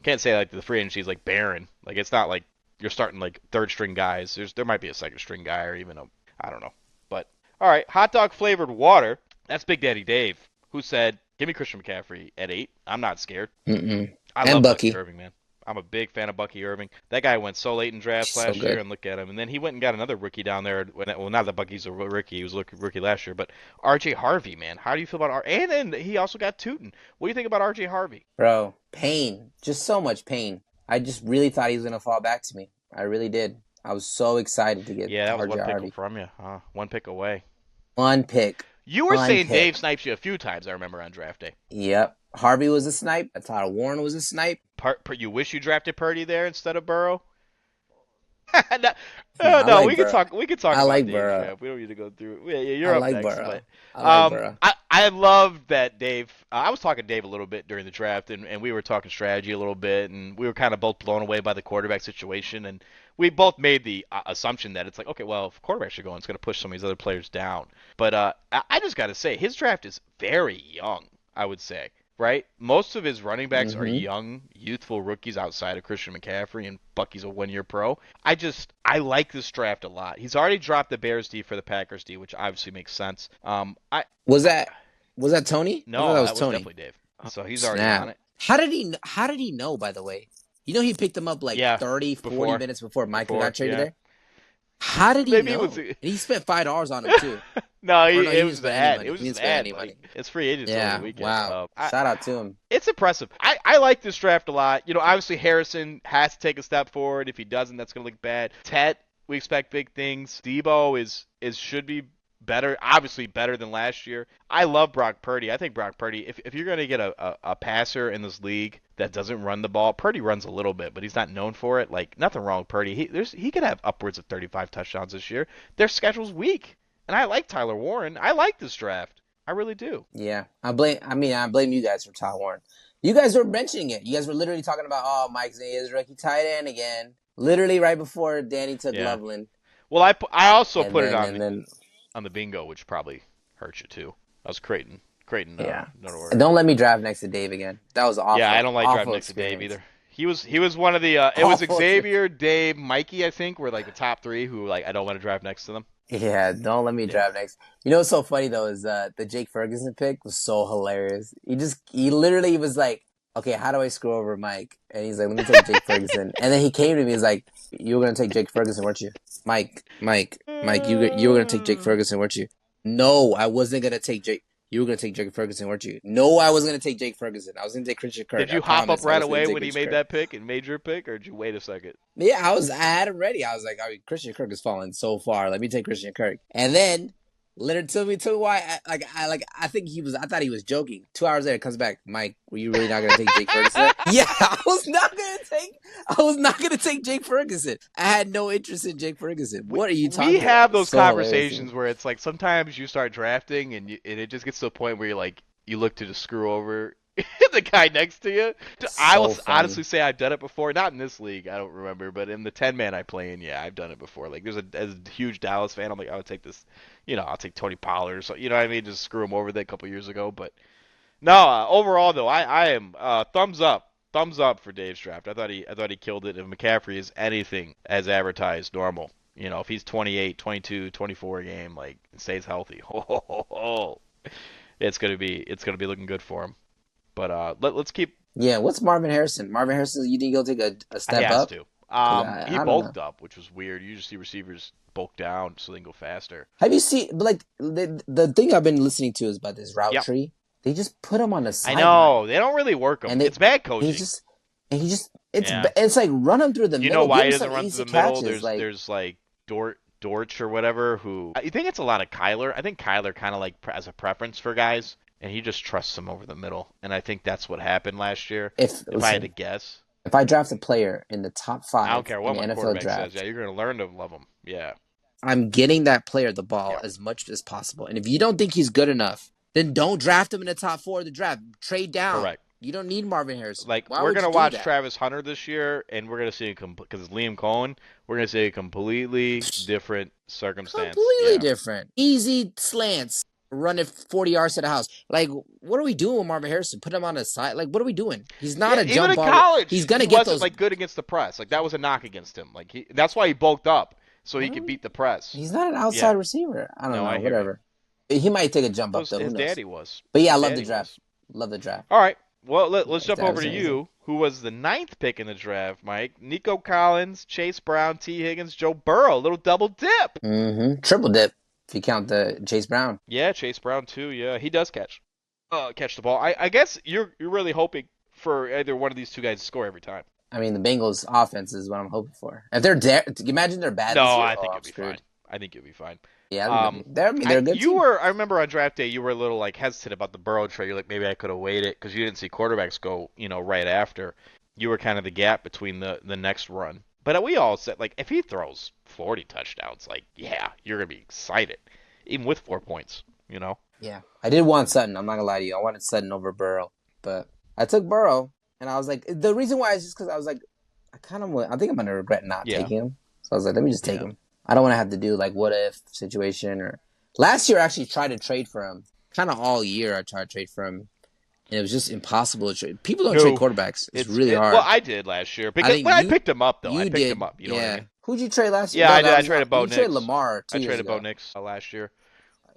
S1: Can't say like the free agency is like barren. Like, it's not like you're starting like third string guys. There might be a second string guy or even I don't know. But all right, hot dog flavored water. That's Big Daddy Dave, who said, "Give me Christian McCaffrey at 8. I'm not scared." I love Bucky Irving, man. I'm a big fan of Bucky Irving. That guy went so late in drafts last year, and look at him. And then he went and got another rookie down there. Well, not that Bucky's a rookie. He was a rookie last year. But R.J. Harvey, man. How do you feel about And then he also got Tootin. What do you think about R.J. Harvey?
S2: Bro, pain. Just so much pain. I just really thought he was going to fall back to me. I really did. I was so excited to get
S1: that was
S2: R.J.
S1: one
S2: Harvey.
S1: pick from you. One pick away.
S2: One pick.
S1: You were saying Dave snipes you a few times, I remember, on draft day.
S2: Yep. Harvey was a snipe. Tyler Warren was a snipe.
S1: You wish you drafted Purdy there instead of Burrow?
S2: No,
S1: we can talk. We can talk.
S2: I like
S1: Dave's
S2: Burrow.
S1: draft. We don't need to go through. Yeah, you're up next.
S2: Burrow.
S1: But,
S2: I like Burrow.
S1: I love that Dave. I was talking to Dave a little bit during the draft, and we were talking strategy a little bit, and we were kind of both blown away by the quarterback situation, and we both made the assumption that it's like, okay, well, if quarterbacks are going, it's going to push some of these other players down. But I just got to say, his draft is very young, I would say. Right? Most of his running backs are young, youthful rookies outside of Christian McCaffrey, and Bucky's a one-year pro. I like this draft a lot. He's already dropped the Bears D for the Packers D, which obviously makes sense.
S2: Was that Tony?
S1: No,
S2: that was
S1: Tony. Definitely Dave. So he's already on it.
S2: How did he know, by the way? He picked him up like 30, 40 minutes before Michael got traded there? How did he know? And he spent $5 on him, too.
S1: No, it was the ad. It was just ad. It's free agency over the weekend.
S2: Wow. Shout out to him.
S1: It's impressive. I like this draft a lot. Obviously Harrison has to take a step forward. If he doesn't, that's going to look bad. Tet, we expect big things. Debo should be better, obviously better than last year. I love Brock Purdy. I think Brock Purdy, if you're going to get a passer in this league that doesn't run the ball, Purdy runs a little bit, but he's not known for it. Like, nothing wrong with Purdy. He could have upwards of 35 touchdowns this year. Their schedule's weak. And I like Tyler Warren. I like this draft. I really do.
S2: Yeah. I blame you guys for Tyler Warren. You guys were mentioning it. You guys were literally talking about, Mike Zay is rookie tight end again. Literally right before Danny took Loveland.
S1: Well, I also put it on the bingo, which probably hurt you too. I was creating.
S2: Don't let me draft next to Dave again. That was awful.
S1: Yeah, I don't like drafting next to Dave either. He was one of the. It was Xavier, Dave, Mikey. I think were like the top 3 who I don't want to draft next to them.
S2: Yeah, don't let me draft next. What's so funny though is the Jake Ferguson pick was so hilarious. He literally was like, okay, how do I screw over Mike? And he's like, let me take Jake Ferguson. And then he came to me, he's like, you were gonna take Jake Ferguson, weren't you? Mike, you were gonna take Jake Ferguson, weren't you? No, I wasn't gonna take Jake. You were going to take Jake Ferguson, weren't you? No, I wasn't going to take Jake Ferguson. I was going to take Christian Kirk.
S1: Did you hop up right away when he made that pick and made your pick, or did you wait a second?
S2: Yeah, I had him ready. I was like, Christian Kirk is falling so far. Let me take Christian Kirk. And then Leonard told me why. I thought he was joking. 2 hours later, comes back. Mike, were you really not going to take Jake Ferguson? Yeah, I was not going to take Jake Ferguson. I had no interest in Jake Ferguson. What are you talking about?
S1: We have those conversations where it's like sometimes you start drafting and it just gets to a point where you're like, you look to just screw over the guy next to you. I
S2: So
S1: will
S2: funny.
S1: honestly say I've done it before. Not in this league, I don't remember, but in the 10-man I play in, yeah, I've done it before. Like, as a huge Dallas fan, I'm like, I would take this, I'll take Tony Pollard, so you know what I mean, just screw him over there a couple years ago. But no, overall though, I am thumbs up for Dave's draft. I thought he killed it. If McCaffrey is anything as advertised, normal, if he's 28, 22, 24 a game, like stays healthy, it's gonna be looking good for him. But let's keep.
S2: Yeah, what's Marvin Harrison? Marvin Harrison, you think he'll take a
S1: He
S2: step
S1: has
S2: up?
S1: to.
S2: Because
S1: He
S2: I don't know.
S1: bulked up, which was weird. You just see receivers bulk down so they can go faster.
S2: Have you seen, but like, the thing I've been listening to is about this route
S1: Yep.
S2: tree. They just put him on the
S1: I
S2: sideline.
S1: know they don't really work him.
S2: And
S1: It's bad
S2: he's
S1: coaching.
S2: just,
S1: Yeah.
S2: it's like run him through the
S1: You
S2: middle.
S1: know why
S2: Give
S1: he
S2: him
S1: doesn't
S2: some
S1: run
S2: easy
S1: through the middle?
S2: catches.
S1: There's like Dortch or whatever who I think it's a lot of Kyler. I think Kyler kind of like has a preference for guys, and he just trusts them over the middle. And I think that's what happened last year. If I had to guess,
S2: if I draft a player in the top 5
S1: I don't care what
S2: in
S1: my
S2: the NFL
S1: quarterback
S2: draft,
S1: says. Yeah, you're gonna learn to love him. Yeah.
S2: I'm getting that player the ball
S1: Yeah.
S2: as much as possible. And if you don't think he's good enough, then don't draft him in the top 4 of the draft. Trade down.
S1: Correct.
S2: You don't need Marvin Harrison.
S1: Like
S2: Why
S1: we're
S2: would
S1: gonna
S2: you do
S1: watch
S2: that?
S1: Travis Hunter this year, and we're gonna see because it's Liam Cohen. We're gonna see a completely different circumstance.
S2: Completely
S1: Yeah.
S2: different. Easy slants. Run it 40 yards to the house. Like, what are we doing with Marvin Harrison? Put him on the side. Like, what are we doing? He's not a jump
S1: even in
S2: ball.
S1: college,
S2: He's gonna
S1: he
S2: get
S1: wasn't
S2: those.
S1: like good against the press. Like that was a knock against him. Like that's why he bulked up so he could beat the press.
S2: He's not an outside receiver. I don't know.
S1: I hear
S2: whatever. He might take a jump up though.
S1: His
S2: Who knows?
S1: daddy was.
S2: But yeah, I
S1: His
S2: love the
S1: daddy
S2: draft.
S1: was.
S2: Love the draft.
S1: All right. Well, let's jump
S2: that
S1: over
S2: was
S1: to
S2: amazing.
S1: you, who was the 9th pick in the draft, Mike. Nico Collins, Chase Brown, T. Higgins, Joe Burrow. Little double dip.
S2: Triple dip if you count the Chase Brown.
S1: Yeah, Chase Brown too. Yeah, he does catch the ball. I guess you're really hoping for either one of these two guys to score every time.
S2: I mean, the Bengals' offense is what I'm hoping for. If they're imagine they're bad.
S1: No,
S2: this year.
S1: I think
S2: I'm
S1: it'll be
S2: screwed.
S1: fine. I think you'll be fine.
S2: Yeah, they're a good team.
S1: I remember on draft day, you were a little like hesitant about the Burrow trade. You're like, maybe I could have waited because you didn't see quarterbacks go, right after. You were kind of the gap between the next run. But we all said, like, if he throws 40 touchdowns, like, yeah, you're gonna be excited, even with 4 points.
S2: Yeah, I did want Sutton. I'm not gonna lie to you. I wanted Sutton over Burrow, but I took Burrow, and I was like, the reason why is just because I was like, I think I'm gonna regret not taking him. So I was like, let me just take him. I don't want to have to do like what if situation or. Last year I actually tried to trade for him. Kind of all year I tried to trade for him, and it was just impossible to trade. People don't trade quarterbacks. It's really hard.
S1: Well, I did last year because I picked him up though. I picked him up. You know what I mean?
S2: Who'd you trade last year?
S1: Yeah, I did. I traded Bo Nix.
S2: You traded Lamar 2
S1: I
S2: years
S1: traded
S2: ago.
S1: Bo Nix last year.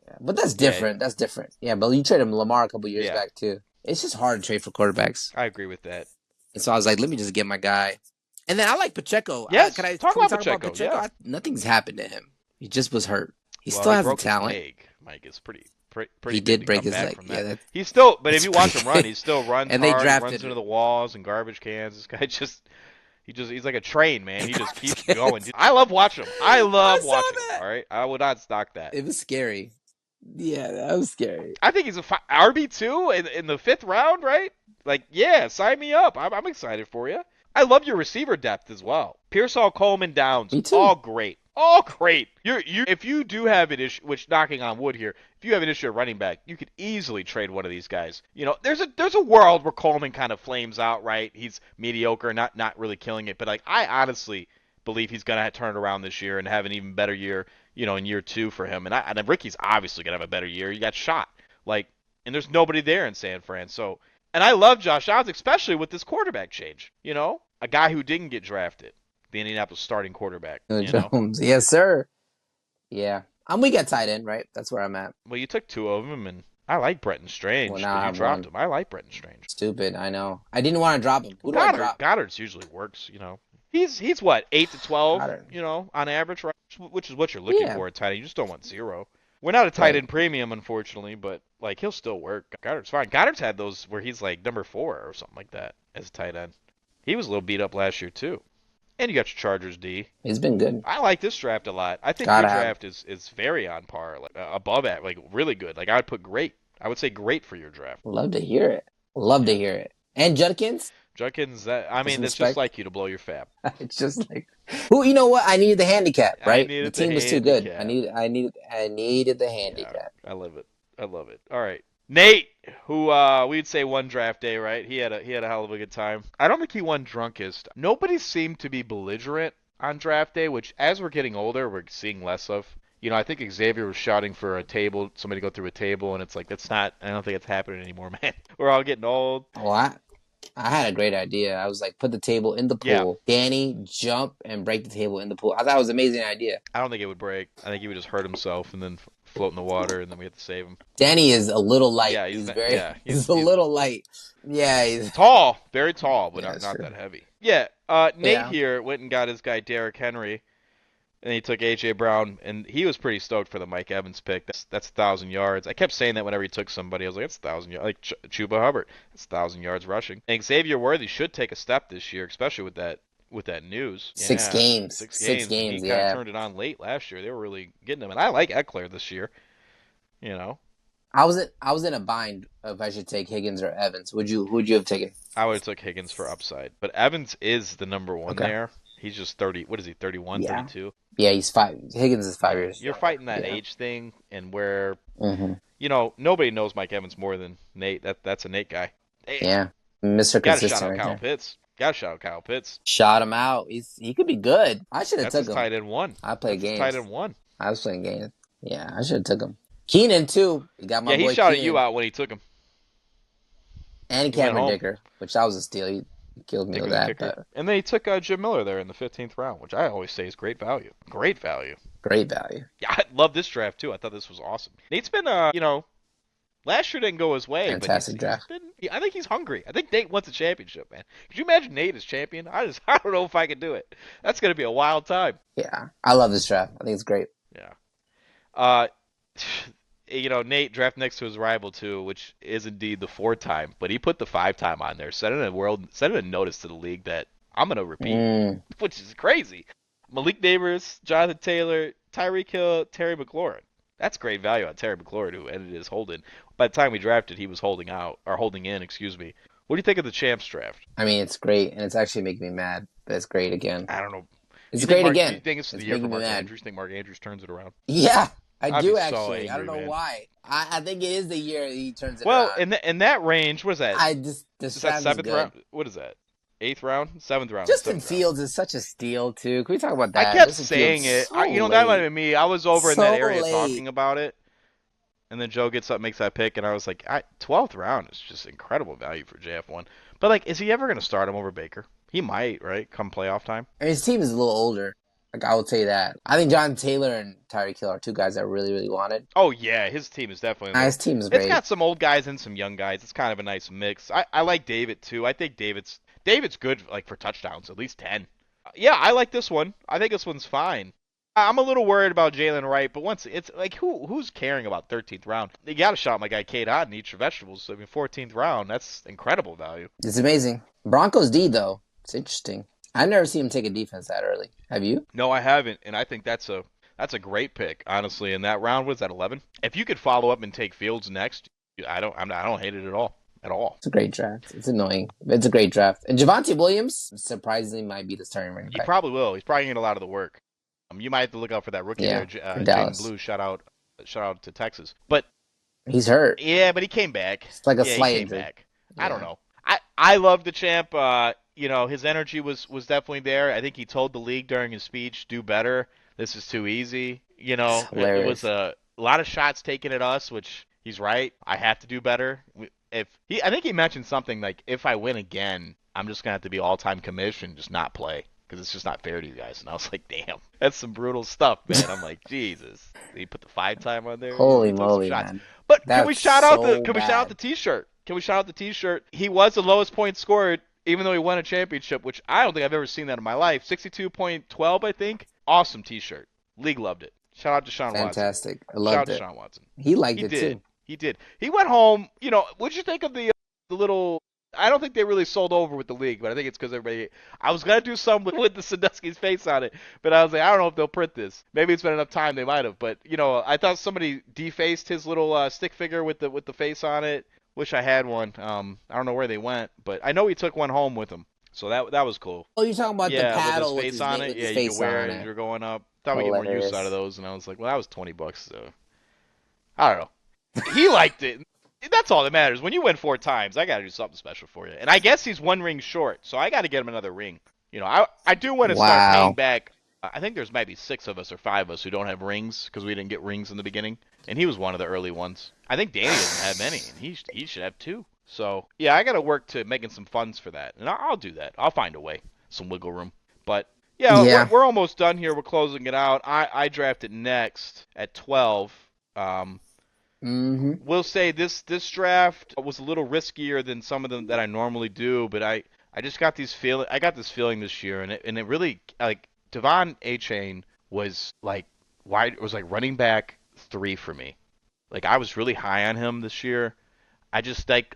S2: Yeah, but that's different. That's different. Yeah, but you traded Lamar a couple years back too. It's just hard to trade for quarterbacks.
S1: I agree with that.
S2: And so I was like, let me just get my guy. And then I like Pacheco.
S1: Yes,
S2: Can we
S1: talk
S2: talk
S1: about Pacheco? Yeah.
S2: Nothing's happened to him. He just was hurt. He still has the talent.
S1: His leg, Mike. It's pretty.
S2: He did break his leg. Yeah,
S1: he's still. But if you watch him run, he still runs
S2: and
S1: hard.
S2: They drafted
S1: runs into the walls and garbage cans. This guy he's like a train, man. He just keeps going. I love watching him. I love watching him. All right, I would not stock that.
S2: It was scary. Yeah, that was scary.
S1: I think he's a RB2 in the 5th round, right? Like, yeah, sign me up. I'm excited for you. I love your receiver depth as well. Pearsall, Coleman, Downs, all great. All great. If you do have an issue, which knocking on wood here, if you have an issue at running back, you could easily trade one of these guys. There's a world where Coleman kind of flames out, right? He's mediocre, not really killing it, but like I honestly believe he's gonna turn it around this year and have an even better year, in year 2 for him. And Ricky's obviously gonna have a better year. He got shot, and there's nobody there in San Fran. So, and I love Josh Downs, especially with this quarterback change. A guy who didn't get drafted. The Indianapolis starting quarterback.
S2: Jones. Yes, sir. Yeah. I'm weak at tight end, right? That's where I'm at.
S1: Well, you took 2 of them, and I like Bretton Strange.
S2: Well, now
S1: you dropped him. I like Bretton Strange.
S2: Stupid, I know. I didn't want to drop him. Who do I drop?
S1: Goddard's usually works, He's what, 8 to 12, on average, right? Which is what you're looking for at tight end. You just don't want 0. We're not a tight end premium, unfortunately, but he'll still work. Goddard's fine. Goddard's had those where he's like number 4 or something like that as a tight end. He was a little beat up last year too. And you got your Chargers D.
S2: He's been good.
S1: I like this draft a lot. I think your draft is very on par, above that, really good. I would put great. I would say great for your draft.
S2: Love to hear it. And Judkins?
S1: Judkins, it's just like you to blow your fab.
S2: It's just like, you know what? I needed the handicap, right? The team was too good. I needed the handicap.
S1: Yeah, I love it. All right. Nate, who we'd say won draft day, right? He had a hell of a good time. I don't think he won drunkest. Nobody seemed to be belligerent on draft day, which as we're getting older, we're seeing less of. I think Xavier was shouting for a table, somebody to go through a table, and it's like that's not. I don't think it's happening anymore, man. We're all getting old.
S2: Oh, I had a great idea. I was like, put the table in the
S1: Yeah,
S2: pool. Danny, jump and break the table in the pool. I thought it was an amazing idea.
S1: I don't think it would break. I think he would just hurt himself and then float in the water, and then we have to save him.
S2: Danny is a little light.
S1: Yeah,
S2: He's
S1: not,
S2: very,
S1: yeah,
S2: he's a little light. Yeah, he's
S1: tall, very tall, but
S2: yeah,
S1: not
S2: true.
S1: that heavy. Yeah, Nate
S2: Yeah.
S1: here went and got his guy Derrick Henry, and he took AJ Brown, and he was pretty stoked for the Mike Evans pick. That's 1,000 yards. I kept saying that whenever he took somebody, I was like, that's 1,000 yards. Like Chuba Hubbard, that's 1,000 yards rushing. And Xavier Worthy should take a step this year, especially with that news.
S2: Six
S1: Yeah,
S2: games.
S1: six
S2: Six
S1: games. And he
S2: games,
S1: kind of
S2: yeah.
S1: turned it on late last year. They were really getting him, and I like Eckler this year. You know,
S2: I was in a bind if I should take Higgins or Evans. Who'd you have taken?
S1: I would have took Higgins for upside, but Evans is the number one
S2: Okay.
S1: there. He's just 30. What is he? 31,
S2: Yeah.
S1: 32.
S2: Yeah, he's 5. Higgins is 5 years
S1: You're
S2: younger.
S1: fighting that
S2: Yeah.
S1: age thing, and where
S2: Mm-hmm.
S1: nobody knows Mike Evans more than Nate. That's a Nate guy. Damn.
S2: Yeah. Mr.
S1: Gotta shout
S2: Consistent
S1: out
S2: right
S1: Kyle
S2: there.
S1: Pitts. Gotta shout out Kyle Pitts.
S2: Shot him out. He could be good. I should have
S1: That's
S2: took
S1: his
S2: him.
S1: tight end one.
S2: I play
S1: That's his
S2: games.
S1: tight end one.
S2: I was playing games. Yeah, I should have took him. Keenan too. You got my
S1: Yeah,
S2: boy
S1: he shouted
S2: Keenan.
S1: you out when he took him.
S2: And
S1: He went
S2: Cameron
S1: home.
S2: Dicker, which that was a steal. He killed me
S1: Dick
S2: with
S1: was a
S2: that,
S1: kicker.
S2: but
S1: And then he took Jim Miller there in the 15th round, which I always say is great value. Great value.
S2: great value.
S1: Yeah, I love this draft too. I thought this was awesome. Nate's been, last year didn't go his way,
S2: Fantastic
S1: but
S2: draft.
S1: I think he's hungry. I think Nate wants a championship, man. Could you imagine Nate as champion? I don't know if I could do it. That's gonna be a wild time.
S2: Yeah, I love this draft. I think it's great.
S1: Yeah. Nate drafted next to his rival too, which is indeed the 4-time, but he put the 5-time on there, sending a notice to the league that I'm gonna repeat, which is crazy. Malik Neighbors, Jonathan Taylor, Tyreek Hill, Terry McLaurin. That's great value on Terry McLaurin, who ended his holding. By the time we drafted, he was holding in. Excuse me. What do you think of the champs draft?
S2: I mean, it's great, and it's actually making me mad, but it's great again.
S1: I don't know.
S2: It's great again.
S1: You think it's the
S2: It's
S1: year for
S2: making me
S1: Mark
S2: mad.
S1: Andrews? Think Mark Andrews turns it around?
S2: Yeah, I
S1: I'd
S2: do
S1: be so
S2: actually. I don't
S1: angry,
S2: know
S1: man.
S2: why. I think it is the year he turns it
S1: Well,
S2: around.
S1: in that range, what is that?
S2: This
S1: Is
S2: draft
S1: that
S2: is
S1: 7th
S2: good.
S1: round? What is that? 8th round? 7th round?
S2: Justin
S1: 7th round.
S2: Fields is such a steal too. Can we talk about that?
S1: I kept
S2: Justin
S1: saying
S2: Fields
S1: it.
S2: so
S1: That
S2: late.
S1: might have been me. I was over in that
S2: So
S1: area
S2: late.
S1: talking about it, and then Joe gets up, makes that pick, and I was like, 12th round is just incredible value for JF1. But like, is he ever going to start him over Baker? He might, right? Come playoff time.
S2: I mean, his team is a little older. Like, I would say that. I think John Taylor and Tyreek Hill are two guys I really, really wanted.
S1: Oh yeah, his team is definitely.
S2: His team is
S1: It's
S2: great.
S1: got some old guys and some young guys. It's kind of a nice mix. I like David too. I think David's good like for touchdowns, at least 10. Yeah, I like this one. I think this one's fine. I'm a little worried about Jalen Wright, but once it's like who's caring about 13th round? You got to shot my guy Cade Otton, eat your vegetables. I mean, 14th round, that's incredible value.
S2: It's amazing. Broncos D, though. It's interesting. I've never seen him take a defense that early. Have you?
S1: No, I haven't, and I think that's a great pick, honestly. In that round, was that 11? If you could follow up and take Fields next, I don't hate it at all. At all.
S2: It's a great draft. It's annoying, but it's a great draft. And Javonte Williams, surprisingly, might be the starting running
S1: He
S2: back.
S1: probably will. He's probably getting a lot of the work. You might have to look out for that rookie
S2: Yeah,
S1: there,
S2: for
S1: Jaden
S2: Dallas.
S1: Blue. Shout out to Texas. But
S2: He's hurt.
S1: yeah, but he came back.
S2: It's like a
S1: Yeah,
S2: slight
S1: he came
S2: injury.
S1: back. I don't
S2: Yeah.
S1: know. I love the champ. His energy was definitely there. I think he told the league during his speech, "Do better. This is too easy." It was
S2: Hilarious.
S1: a lot of shots taken at us, which he's right. I have to do better. I think he mentioned something like, "If I win again, I'm just gonna have to be all-time commission, just not play." Because it's just not fair to you guys. And I was like, damn, that's some brutal stuff, man. I'm like, Jesus. He put the 5-time on there.
S2: Holy
S1: He took some
S2: moly,
S1: shots.
S2: man.
S1: But
S2: That's
S1: can we shout out
S2: so
S1: the T-shirt? Can we shout out the T-shirt? He was the lowest point scored, even though he won a championship, which I don't think I've ever seen that in my life. 62.12, I think. Awesome T-shirt. League loved it. Shout out to Sean Watson.
S2: Fantastic. I
S1: Shout
S2: loved
S1: out to
S2: it.
S1: Sean Watson.
S2: He liked
S1: He
S2: it
S1: did.
S2: too.
S1: He did. He went home. What'd you think of the little? I don't think they really sold over with the league, but I think it's because everybody. I was gonna do some with the Sandusky's face on it, but I was like, I don't know if they'll print this. Maybe it's been enough time they might have, but I thought somebody defaced his little stick figure with the face on it. Wish I had one. I don't know where they went, but I know he took one home with him, so that was cool.
S2: Oh, you're talking about the paddle
S1: with
S2: with
S1: his face
S2: his
S1: on
S2: name,
S1: it.
S2: with
S1: Yeah,
S2: his
S1: you
S2: face
S1: could wear
S2: on
S1: it as
S2: it.
S1: you're going up. Thought we get more use
S2: Hilarious.
S1: out of those, and I was like, well, that was $20, so I don't know. He liked it. That's all that matters. When you win 4 times, I got to do something special for you. And I guess he's 1 ring short, so I got to get him another ring. I do want to start paying
S2: Wow.
S1: back. I think there's maybe 6 of us or 5 of us who don't have rings because we didn't get rings in the beginning, and he was one of the early ones. I think Danny doesn't have many, and he should have 2. So yeah, I got to work to making some funds for that, and I'll do that. I'll find a way, some wiggle room. But yeah,
S2: Yeah.
S1: we're almost done here. We're closing it out. I drafted next at 12.
S2: Mm-hmm.
S1: We'll say this draft was a little riskier than some of them that I normally do, but I just got I got this feeling this year, and it really like Devon Achane was like running back 3 for me. Like I was really high on him this year. I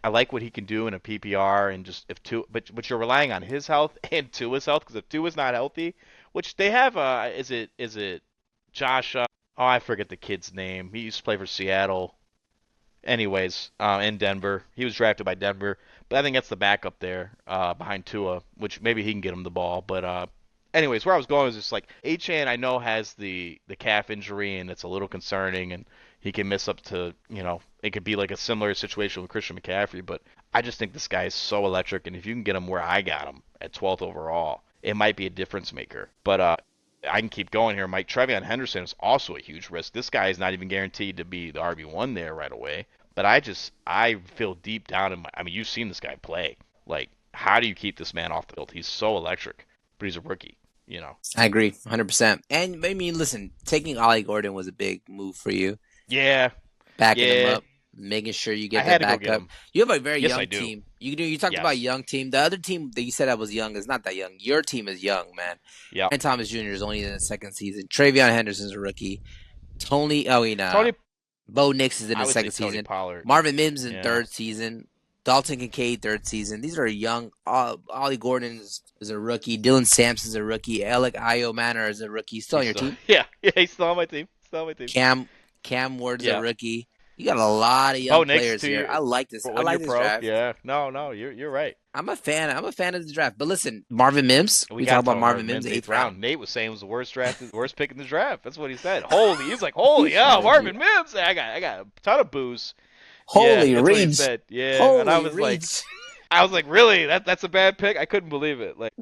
S1: like what he can do in a PPR, and just if two, but you're relying on his health and Tua's health, because if Tua's not healthy, which they have, is it Josh? Oh, I forget the kid's name. He used to play for Seattle. Anyways, in Denver, he was drafted by Denver, but I think that's the backup there behind Tua, which maybe he can get him the ball. But anyways, where I was going was just like Achan, I know has the calf injury, and it's a little concerning, and he can miss up to it could be like a similar situation with Christian McCaffrey, but I just think this guy is so electric, and if you can get him where I got him at 12th overall, it might be a difference maker. But I can keep going here. Mike Trevion Henderson is also a huge risk. This guy is not even guaranteed to be the RB1 there right away. But I feel deep down in I mean, you've seen this guy play. Like, how do you keep this man off the field? He's so electric, but he's a rookie.
S2: I agree, 100%. And I mean, listen, taking Ollie Gordon was a big move for you.
S1: Yeah.
S2: Backing him up, making sure you get that backup. You have a very young team. You talked about young team. The other team that you said that was young is not that young. Your team is young, man.
S1: Yeah.
S2: And Thomas Jr. is only in the second season. Travion Henderson's a rookie. Tony Bo Nix is in his second season.
S1: Pollard.
S2: Marvin Mims in third season. Dalton Kincaid, third season. These are young. Ollie Gordon is a rookie. Dylan Sampson's a rookie. Alec Manor is a rookie. He's still on your team?
S1: Yeah, he's still on my team.
S2: Cam Ward's a rookie. You got a lot of young players here. I like this. I like this draft.
S1: Yeah, no, you're right.
S2: I'm a fan of the draft. But listen, Marvin Mims. We talk about Marvin Mims, 8th round.
S1: Nate was saying it was the worst pick in the draft. That's what he said. He's like, Marvin Mims. I got a ton of booze.
S2: Holy
S1: reach.
S2: What he
S1: said. Yeah,
S2: Holy
S1: and I was
S2: reach.
S1: like, really? That's a bad pick? I couldn't believe it. Like,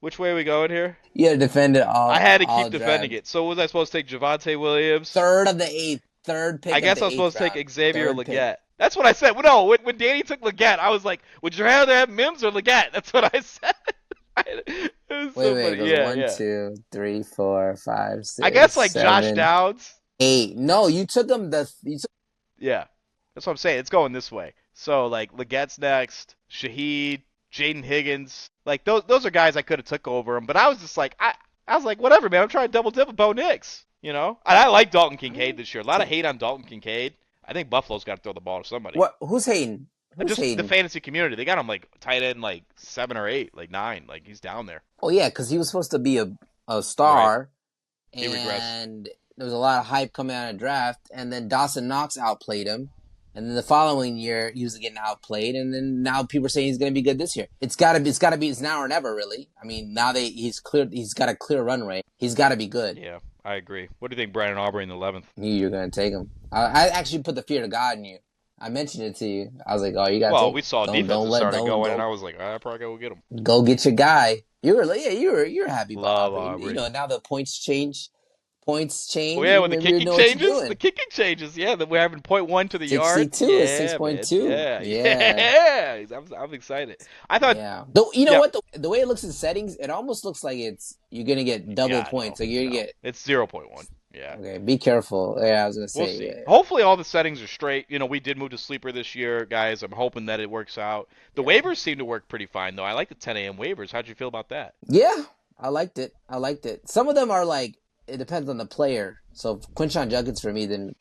S1: which way are we going here?
S2: You had to defend it all.
S1: I had to keep defending it. So was I supposed to take Javonte Williams?
S2: Third of the 8th. Third pick.
S1: I guess I was supposed to take Xavier Leggett. That's what I said. No, when Danny took Leggett, I was like, would you rather have Mims or Leggett? That's what I said. It was so funny. Yeah,
S2: 1, 2, 3, 4, 5, 6.
S1: I guess like
S2: 7,
S1: Josh Downs.
S2: 8. No, you took him
S1: Yeah, that's what I'm saying. It's going this way. So like Leggett's next, Shaheed, Jaden Higgins. Like those are guys I could have took over him, but I was just like I was like, whatever, man. I'm trying to double dip with Bo Nix. And I like Dalton Kincaid this year. A lot of hate on Dalton Kincaid. I think Buffalo's got to throw the ball to somebody.
S2: What? Who's hating?
S1: The fantasy community. They got him like tight end like 7 or 8, like 9. Like he's down there.
S2: Oh yeah, because he was supposed to be a star,
S1: right. He regressed.
S2: And there was a lot of hype coming out of the draft. And then Dawson Knox outplayed him. And then the following year he was getting outplayed. And then now people are saying he's going to be good this year. It's now or never, really. I mean, now he's got a clear run rate. He's got to be good.
S1: Yeah. I agree. What do you think, Brandon Aubrey in the 11th?
S2: Knew you were going to take him. I actually put the fear of God in you. I mentioned it to you. I was like, oh, you got to take him.
S1: Well, we saw defense started going, and I was like, I probably go get him.
S2: Go get your guy. You're happy about
S1: Love
S2: Aubrey. Now the points change. Oh,
S1: yeah, when the kicking changes. Yeah, we're having 0.1 to the yard.
S2: 62 is 6.2.
S1: Yeah. I'm excited. I thought.
S2: Yeah. What? The way it looks in settings, it almost looks like you're gonna get double points. You're gonna get.
S1: It's 0.1. Yeah.
S2: Okay. Be careful. Yeah, I was gonna say.
S1: We'll see. Hopefully, all the settings are straight. We did move to sleeper this year, guys. I'm hoping that it works out. The waivers seem to work pretty fine, though. I like the 10 a.m. waivers. How'd you feel about that?
S2: Yeah, I liked it. Some of them are like. It depends on the player. So Quinshon Judkins for me didn't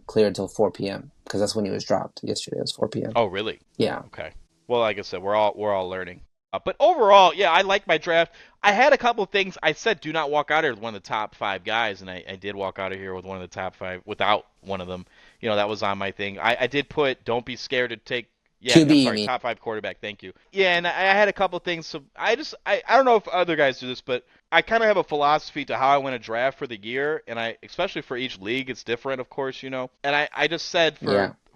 S2: clear until 4 p.m. because that's when he was dropped. Yesterday it was 4 p.m.
S1: Oh, really?
S2: Yeah.
S1: Okay. Well, like I said, we're all learning. But overall, yeah, I like my draft. I had a couple of things. I said do not walk out here with one of the top 5 guys, and I did walk out of here with one of the top 5 without one of them. That was on my thing. I did put don't be scared to take. Yeah, top 5 quarterback. Thank you. Yeah, and I had a couple of things. So I don't know if other guys do this, but I kind of have a philosophy to how I want to draft for the year, and especially for each league, it's different, of course, And I just said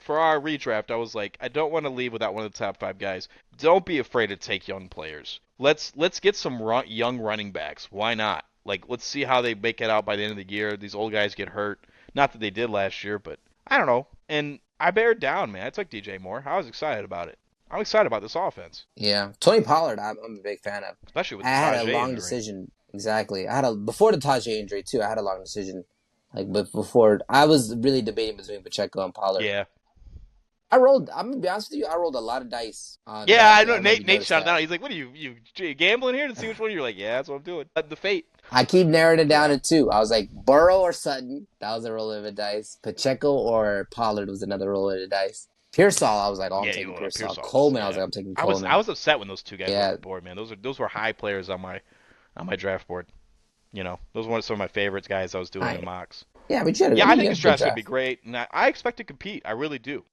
S1: for our redraft, I was like, I don't want to leave without one of the top 5 guys. Don't be afraid to take young players. Let's get some young running backs. Why not? Like, let's see how they make it out by the end of the year. These old guys get hurt. Not that they did last year, but I don't know. And I bared down, man. I took DJ Moore. I was excited about it. I'm excited about this offense.
S2: Yeah. Tony Pollard, I'm a big fan of.
S1: Especially with
S2: I
S1: the
S2: had
S1: Tajay
S2: a long
S1: injury.
S2: decision. Exactly. Before the Tajay injury, too, I had a long decision. But before, I was really debating between Pacheco and Pollard.
S1: Yeah.
S2: I'm going to be honest with you, I rolled a lot of dice.
S1: Yeah, I know.
S2: don't if you
S1: Nate
S2: noticed
S1: shot it
S2: that.
S1: down. He's like, what are you gambling here to see which one? You're like, yeah, that's what I'm doing. The fate.
S2: I keep narrowing it down to 2. I was like, Burrow or Sutton. That was a roll of the dice. Pacheco or Pollard was another roll of the dice. Pearsall, I was like, I'm taking Pearsall. Coleman, I was like, I'm taking Coleman.
S1: I was upset when those 2 guys were on the board, man. Those were high players on my draft board. You know, those were some of my favorites guys I was doing in mocks.
S2: Yeah, but you had
S1: I think this draft's gonna be great, and I expect to compete. I really do.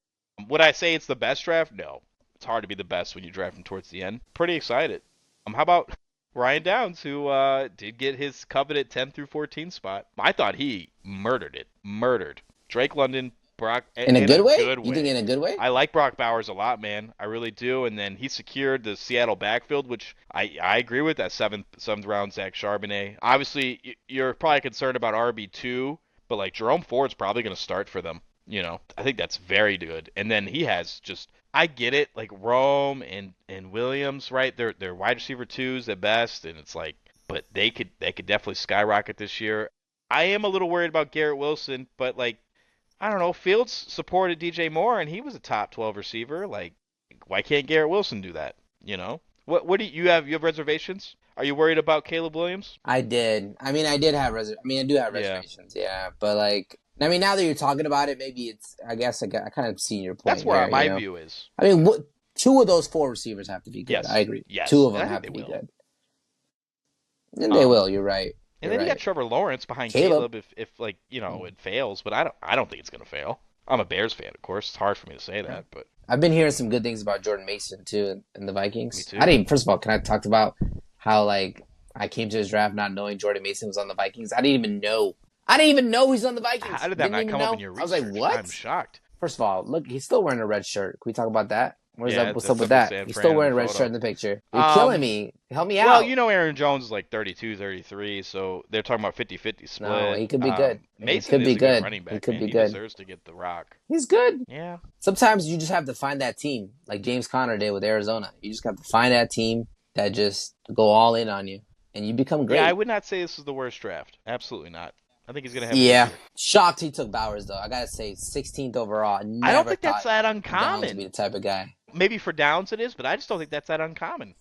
S1: Would I say it's the best draft? No. It's hard to be the best when you draft them towards the end. Pretty excited. How about Ryan Downs, who did get his coveted 10 through 14 spot? I thought he murdered it. Murdered. Drake London, Brock.
S2: In a good way? You think in a good way?
S1: I like Brock Bowers a lot, man. I really do. And then he secured the Seattle backfield, which I agree with. That seventh round Zach Charbonnet. Obviously, you're probably concerned about RB2, but like Jerome Ford's probably going to start for them. You know, I think that's very good. And then he has just, I get it, like Rome and Williams, right? They're wide receiver 2s at best, and it's like, but they could definitely skyrocket this year. I am a little worried about Garrett Wilson, but like, I don't know, Fields supported DJ Moore, and he was a top 12 receiver. Like, why can't Garrett Wilson do that? You know, what do you have reservations? Are you worried about Caleb Williams?
S2: I did. I mean, I do have reservations. Yeah, but like. I mean, now that you're talking about it, maybe it's. I guess I kind of see your point.
S1: That's where my view is.
S2: I mean, 2 of those 4 receivers have to be good.
S1: Yes.
S2: I agree.
S1: Yes.
S2: 2 of them have to be good. And they will. You're right.
S1: And then you got Trevor Lawrence behind Caleb if like, you know, it fails. But I don't think it's gonna fail. I'm a Bears fan, of course. It's hard for me to say that, but
S2: I've been hearing some good things about Jordan Mason too in the Vikings.
S1: Me too.
S2: I didn't. First of all, can I talk about how like I came to his draft not knowing Jordan Mason was on the Vikings? I didn't even know he's on the Vikings.
S1: How did that not come up in your research?
S2: I was like, what?
S1: I'm shocked.
S2: First of all, look, he's still wearing a red shirt. Can we talk about that? What's up with
S1: San
S2: that? He's
S1: Fran
S2: still wearing a red
S1: photo.
S2: shirt in the picture. You're killing me. Help me out.
S1: Well, you know Aaron Jones is like 32, 33, so they're talking about 50-50 split.
S2: No, he could be good.
S1: Mason
S2: could be
S1: is a
S2: good.
S1: running back.
S2: He could
S1: man.
S2: be
S1: He
S2: good.
S1: deserves to get the rock.
S2: He's good.
S1: Yeah.
S2: Sometimes you just have to find that team, like James Conner did with Arizona. You just have to find that team that just go all in on you, and you become great.
S1: Yeah, I would not say this is the worst draft. Absolutely not. I think he's going to have
S2: Shocked he took Bowers, though. I got to say, 16th overall.
S1: I don't think that's that
S2: Downs
S1: uncommon.
S2: would be the type of guy.
S1: Maybe for Downs it is, but I just don't think that's that uncommon.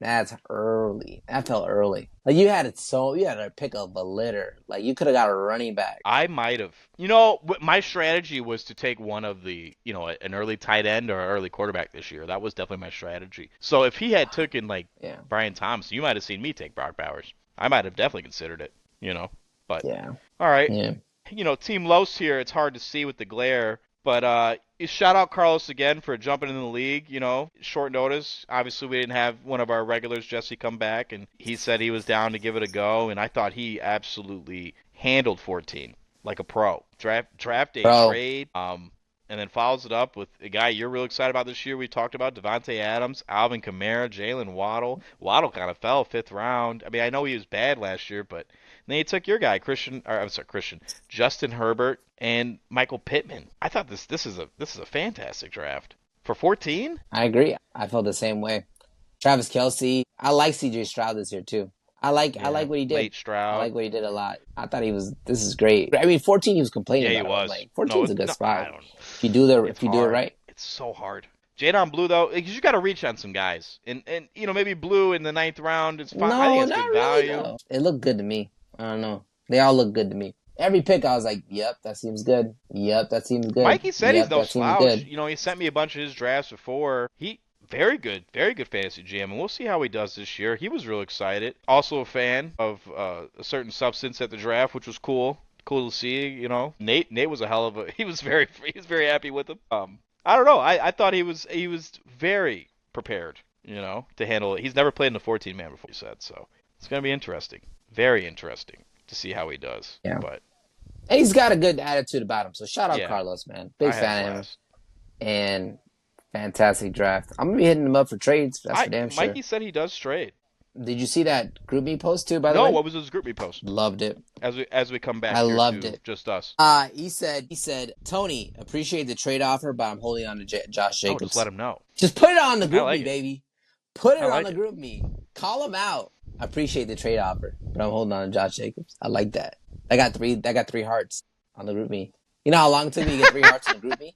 S2: That's early. That felt early. Like you had to pick up a litter. Like you could have got a running back.
S1: I might have. You know, my strategy was to take one of the, you know, an early tight end or an early quarterback this year. That was definitely my strategy. So if he had taken like Brian Thompson, you might have seen me take Brock Bowers. I might have definitely considered it, you know. But all right.
S2: Yeah.
S1: You know, Team Los here, it's hard to see with the glare. But shout out Carlos again for jumping in the league, you know, short notice. Obviously, we didn't have one of our regulars, Jesse, come back, and he said he was down to give it a go, and I thought he absolutely handled 14 like a pro. Draft day trade, and then follows it up with a guy you're real excited about this year. We talked about Devontae Adams, Alvin Kamara, Jalen Waddle. Waddle kind of fell 5th round. I mean, I know he was bad last year, but then you took your guy, Justin Herbert and Michael Pittman. I thought this is a fantastic draft. For 14?
S2: I agree. I felt the same way. Travis Kelce. I like CJ Stroud this year too. I like what he did.
S1: Late Stroud.
S2: I like what he did a lot. I thought this is great. I mean 14 he was complaining about.
S1: Yeah, he was.
S2: Like 14 is a good spot.
S1: I don't know.
S2: If you do it right.
S1: It's so hard. Jadon Blue though, you got to reach on some guys. And you know, maybe Blue in the 9th round is fine.
S2: No,
S1: I think it's
S2: not
S1: good value.
S2: really, though. It looked good to me. I don't know. They all look good to me. Every pick, I was like, yep, that seems good. Yep, that seems good.
S1: Mikey said he's no slouch.
S2: Good.
S1: You know, he sent me a bunch of his drafts before. Very good fantasy GM, and we'll see how he does this year. He was real excited. Also a fan of a certain substance at the draft, which was cool. Cool to see, you know. Nate was a hell of a. He was very happy with him. I don't know. I thought he was very prepared, you know, to handle it. He's never played in a 14-man before, he said, so it's gonna be interesting. Very interesting to see how he does.
S2: Yeah.
S1: But
S2: and he's got a good attitude about him. So shout out Carlos, man. Big fan of him. And fantastic draft. I'm gonna be hitting him up for trades. That's for damn sure.
S1: Mikey said he does trade.
S2: Did you see that group me post too? By the
S1: No,
S2: way,
S1: what was his group me post?
S2: loved it.
S1: As we come back
S2: I
S1: here
S2: loved
S1: to
S2: it.
S1: just us.
S2: He said, Tony, appreciate the trade offer, but I'm holding on to Josh Jacobs.
S1: Oh, just let him know.
S2: Just put it on the group
S1: like
S2: me,
S1: it.
S2: baby. Put it
S1: I
S2: on
S1: like
S2: the
S1: it.
S2: group me. Call him out. I appreciate the trade offer, but I'm holding on to Josh Jacobs. I like that. I got three hearts on the group me. You know how long it took me to get 3 hearts on the group me?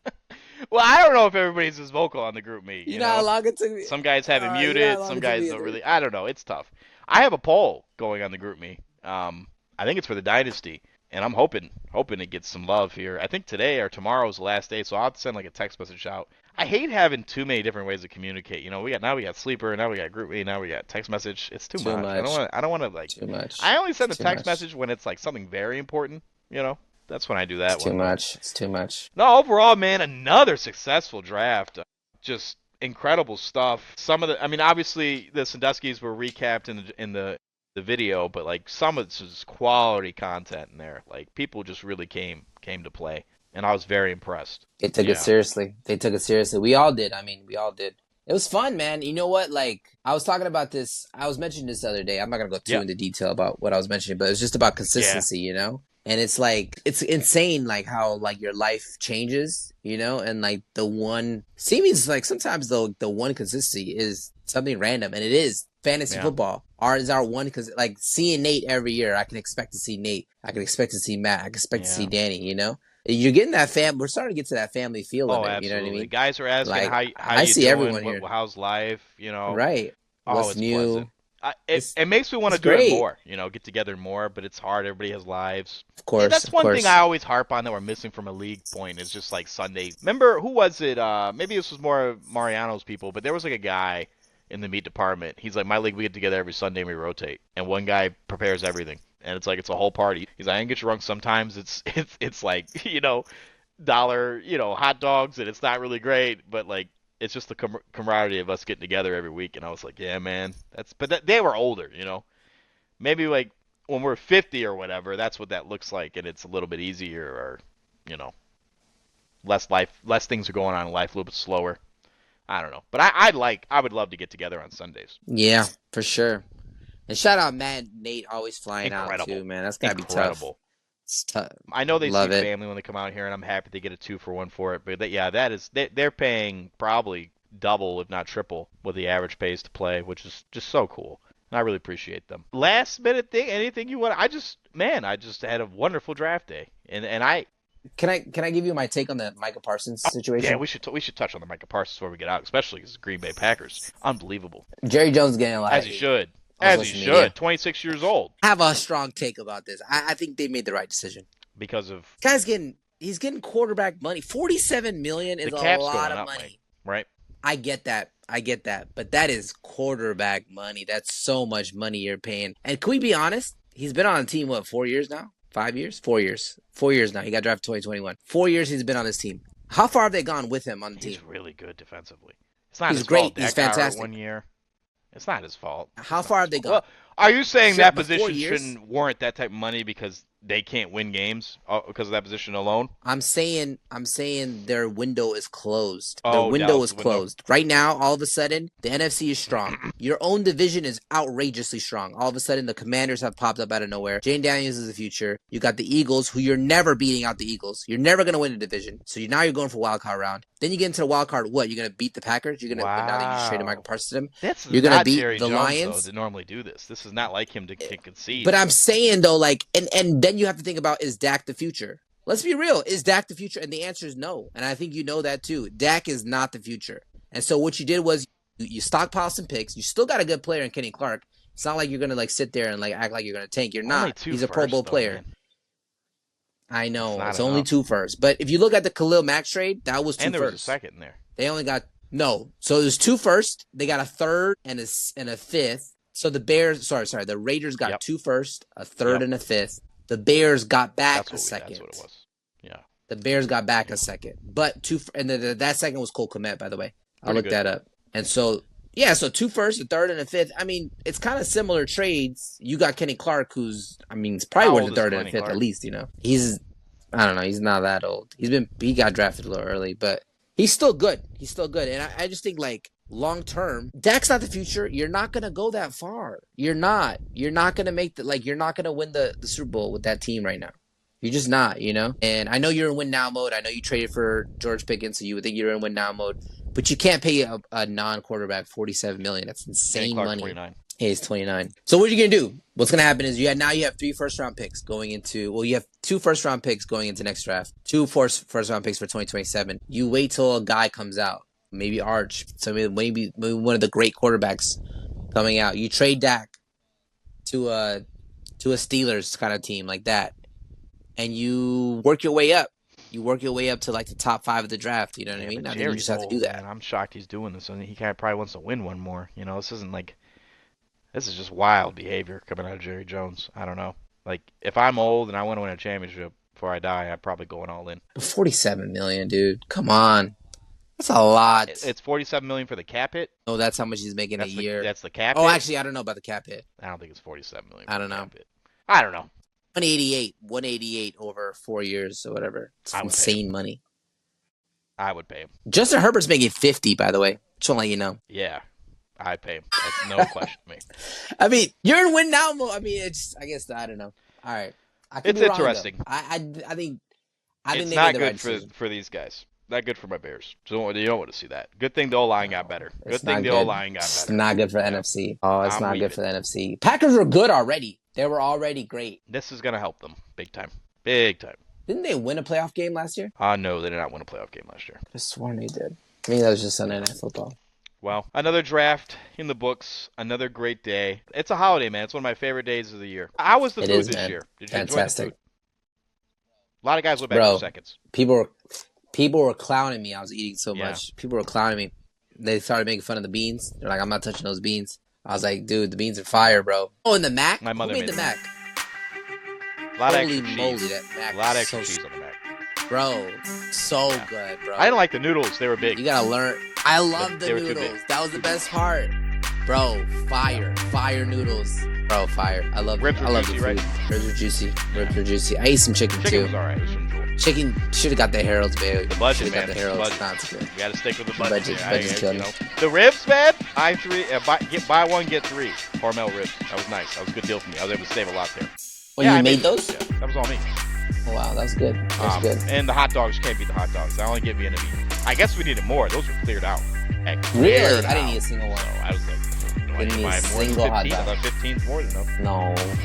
S1: Well, I don't know if everybody's as vocal on the group me.
S2: You know how long it took me?
S1: Some guys have it muted.
S2: You know how long
S1: Some
S2: it took
S1: guys
S2: me
S1: don't
S2: to-
S1: really. I don't know. It's tough. I have a poll going on the group me. I think it's for the dynasty, and I'm hoping it gets some love here. I think today or tomorrow's the last day, so I'll have to send like a text message out. I hate having too many different ways to communicate. You know, we got sleeper, now we got group me, now we got text message. It's too much. I don't want to like.
S2: Too much.
S1: I only send a
S2: Too
S1: text
S2: much.
S1: message when it's like something very important. You know, that's when I do that.
S2: It's too much. It's too much.
S1: No, overall, man, another successful draft. Just incredible stuff. Some of the, I mean, obviously the Sanduskys were recapped in the video, but like some of this is quality content in there. Like people just really came to play, and I was very impressed.
S2: They took it seriously. We all did. I mean, we all did. It was fun, man. You know what? Like, I was talking about this. I was mentioning this the other day. I'm not going to go too into detail about what I was mentioning, but it's just about consistency, you know? And it's like, it's insane, like, how, like, your life changes, you know? And, like, the one, seems like sometimes, the one consistency is something random, and it is fantasy football. Is our one, because, like, seeing Nate every year, I can expect to see Nate. I can expect to see Matt. I can expect to see Danny, you know? You're getting that we're starting to get to that family feel of it.
S1: Absolutely.
S2: You know what I mean?
S1: Guys are asking
S2: like,
S1: how
S2: I
S1: you
S2: see
S1: doing,
S2: everyone here.
S1: how's life, you know?
S2: Right. What's
S1: it's
S2: new?
S1: pleasant. It makes me want to do it more, you know, get together more, but it's hard. Everybody has lives.
S2: Of course.
S1: That's one thing I always harp on that we're missing from a league point is just like Sunday. Remember, who was it? Maybe this was more of Mariano's people, but there was like a guy in the meat department. He's like, my league, we get together every Sunday and we rotate. And one guy prepares everything. And it's like, it's a whole party. He's like, I can get you drunk sometimes. It's like, you know, dollar, you know, hot dogs, and it's not really great, but like it's just the camaraderie of us getting together every week. And I was like, yeah, man, they were older, you know, maybe like when we're 50 or whatever, that's what that looks like, and it's a little bit easier, or you know, less things are going on in life, a little bit slower. I don't know, but I would love to get together on Sundays.
S2: Yeah, for sure. And shout out Matt, Nate, always flying out too, man. That's gotta be tough. It's tough.
S1: I know they see family when they come out here, and I'm happy they get a 2-for-1 for it. But they're paying probably double, if not triple, what the average pays to play, which is just so cool. And I really appreciate them. Last minute thing, anything you want? I just had a wonderful draft day, and I.
S2: Can I give you my take on the Micah Parsons situation?
S1: Yeah, we should touch on the Micah Parsons before we get out, especially because Green Bay Packers, unbelible.
S2: Jerry Jones getting a lot.
S1: As he should. As he should. 26 years old.
S2: I have a strong take about this. I think they made the right decision.
S1: Because of...
S2: He's getting quarterback money. $47 million is a lot of money.
S1: Right.
S2: I get that. But that is quarterback money. That's so much money you're paying. And can we be honest? He's been on the team, 4 years now? 5 years? 4 years. 4 years now. He got drafted 2021. 4 years he's been on this team. How far have they gone with him on the team?
S1: He's really good defensively. It's not
S2: he's
S1: his
S2: great.
S1: fault.
S2: He's fantastic.
S1: 1 year. It's not his fault.
S2: How far have they gone?
S1: Well, are you saying that position shouldn't warrant that type of money because they can't win games because of that position alone?
S2: I'm saying their window is closed. Their window is closed. Right now, all of a sudden, the NFC is strong. Your own division is outrageously strong. All of a sudden, the Commanders have popped up out of nowhere. Jane Daniels is the future. You got the Eagles, who you're never beating out the Eagles. You're never going to win a division. So now you're going for wild card round. Then you get into the wild card. What? You're going to beat the Packers? You're going to now that you just traded Michael Parsons to them. You're going to beat
S1: Jerry
S2: the
S1: Jones,
S2: Lions.
S1: Though, to normally do this. This is not like him to concede.
S2: But I'm saying though, like, and then you have to think about, is Dak the future? Let's be real. Is Dak the future? And the answer is no. And I think you know that too. Dak is not the future. And so what you did was you stockpile some picks. You still got a good player in Kenny Clark. It's not like you're gonna like sit there and like act like you're gonna tank. You're not. He's a Pro Bowl player.
S1: Man.
S2: I know. It's only 2 firsts. But if you look at the Khalil Mack trade, that was 2
S1: and there
S2: firsts.
S1: Was a second in there.
S2: They only got no. So there's 2 firsts. They got a third and a fifth. So the Bears, the Raiders got 2 firsts, a third and a fifth. The Bears got back a second.
S1: That's what it was. Yeah.
S2: The Bears got back a second, but that second was Cole Kmet, by the way. I looked that up. And so 2 firsts, a third, and a fifth. I mean, it's kind of similar trades. You got Kenny Clark, who's, I mean, it's probably worth a third and a fifth at least. You know, I don't know, he's not that old. He got drafted a little early, but He's still good. He's still good. And I just think, like, long term, Dak's not the future. You're not going to go that far. You're not. You're not going to make the, like, you're not going to win the Super Bowl with that team right now. You're just not, you know? And I know you're in win now mode. I know you traded for George Pickens, so you would think you're in win now mode. But you can't pay a non-quarterback $47 million. That's insane money.
S1: 29.
S2: Hey, he's 29. So what are you going to do? What's going to happen is you have 3 first-round picks going into – well, you have 2 first-round picks going into next draft, 2 first-round picks for 2027. You wait till a guy comes out, maybe Arch, so maybe one of the great quarterbacks coming out. You trade Dak to a Steelers kind of team like that, and you work your way up. You work your way up to like the top 5 of the draft. You know what I mean? I think you just have to do that.
S1: Man, I'm shocked he's doing this. I mean, he probably wants to win one more. You know, this isn't like – this is just wild behavior coming out of Jerry Jones. I don't know. Like, if I'm old and I want to win a championship before I die, I'm probably going all in.
S2: $47 million, dude. Come on. That's a lot.
S1: It's $47 million for the cap hit.
S2: Oh, that's how much he's making a year.
S1: That's the cap hit.
S2: Oh, actually, I don't know about the cap hit.
S1: I don't think it's $47 million.
S2: I don't know.
S1: I don't know.
S2: 188 over 4 years or whatever. It's insane money.
S1: I would pay him.
S2: Justin Herbert's making 50, by the way. Just want to let you know.
S1: Yeah, I'd pay him. That's no question to me.
S2: I mean, you're in win now mode. I mean, I guess I don't know. All right,
S1: it's interesting.
S2: I think
S1: it's not good for these guys. Not good for my Bears. So you don't want to see that. Good thing the O-line got better. Good thing the O-line got better.
S2: It's not good for NFC. Oh, it's not good for the NFC. Packers were good already. They were already great.
S1: This is going to help them big time. Big time.
S2: Didn't they win a playoff game last year?
S1: No, they did not win a playoff game last year.
S2: I could have sworn they did. I mean, that was just Sunday Night Football.
S1: Well, another draft in the books. Another great day. It's a holiday, man. It's one of my favorite days of the year. How was the food this year? Did you enjoy the food? A lot of guys went back for seconds.
S2: People were clowning me. I was eating so much. People were clowning me. They started making fun of the beans. They're like, I'm not touching those beans. I was like, dude, the beans are fire, bro. Oh, and the mac?
S1: My mother
S2: made the mac.
S1: A lot of extra
S2: moly,
S1: cheese.
S2: that mac.
S1: A lot of extra cheese on the mac.
S2: Bro, so good, bro.
S1: I didn't like the noodles. They were big.
S2: You gotta learn. I love the noodles. That was the best part. Bro, fire. Fire noodles. Bro, fire. I love
S1: ribs.
S2: I love
S1: juicy,
S2: the food.
S1: Right?
S2: Ribs are juicy. Ribs are juicy. I ate some chicken too.
S1: Chicken was alright. It was enjoyable.
S2: Chicken should have got the Harold's, baby.
S1: The budget, man.
S2: Got the Harold's.
S1: Budget.
S2: Good.
S1: You gotta stick with the budget.
S2: Budget's
S1: The ribs, man. Buy one, get 3. Hormel ribs. That was nice. That was a good deal for me. I was able to save a lot there.
S2: Well, you made those?
S1: Yeah, that was all me.
S2: Oh, wow, that was good. That was good.
S1: And the hot dogs, can't beat the hot dogs. I only get Vietnamese. I guess we needed more. Those were cleared out.
S2: Really? I didn't eat a single one.
S1: So I was like,
S2: didn't eat a single hot dog.
S1: I thought 15's more than enough.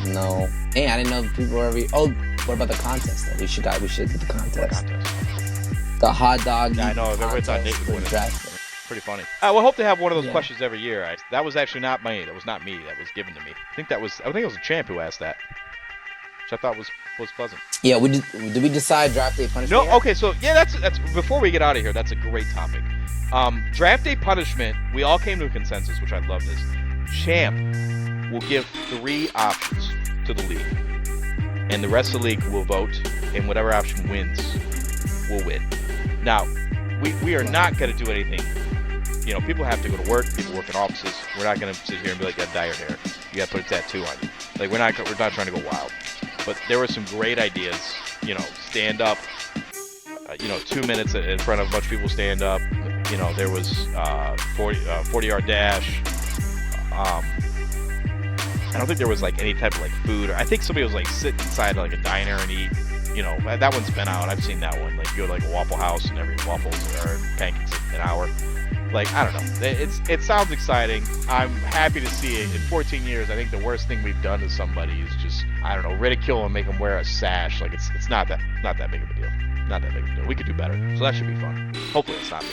S2: No. Hey, I didn't know people were Oh, what about the contest though? We should get the contest.
S1: What contest?
S2: The hot dog.
S1: Yeah, I know. Everybody thought Nate would win it. Pretty funny. We'll hope to have one of those questions every year. That was actually not me. That was not me. That was given to me. I think it was a champ who asked that, which I thought was pleasant.
S2: Yeah, did we decide draft day punishment?
S1: No, okay, so that's before we get out of here, that's a great topic. Draft day punishment, we all came to a consensus, which I love this. Champ will give 3 options to the league, and the rest of the league will vote, and whatever option wins will win. Now, we are not going to do anything. You know, people have to go to work. People work in offices. We're not going to sit here and be like, you got dye your hair. You got to put a tattoo on you. Like, we're not trying to go wild. But there were some great ideas. You know, stand up. 2 minutes in front of a bunch of people, stand up. You know, there was 40-yard dash. I don't think there was like any type of like food. I think somebody was like sit inside like a diner and eat. You know, that one's been out. I've seen that one. Like you go to like a Waffle House and every waffles or pancakes an hour. Like, I don't know. It sounds exciting. I'm happy to see it. In 14 years, I think the worst thing we've done to somebody is just, I don't know, ridicule and make them wear a sash. Like, it's not that big of a deal. Not that big of a deal. We could do better. So that should be fun. Hopefully it's not me.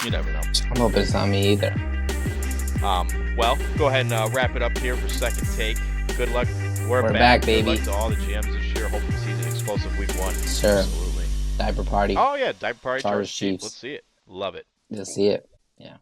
S1: You never know.
S2: I'm hoping it's not me either.
S1: Well, go ahead and wrap it up here for second take. Good luck. We're
S2: back, baby.
S1: Good luck to all the GMs this year. Hopefully the season explosive week 1.
S2: Sure.
S1: Absolutely.
S2: Diaper party.
S1: Oh, yeah. Diaper party.
S2: Chargers Chiefs.
S1: Let's see it. Love it.
S2: Let's see it. Yeah.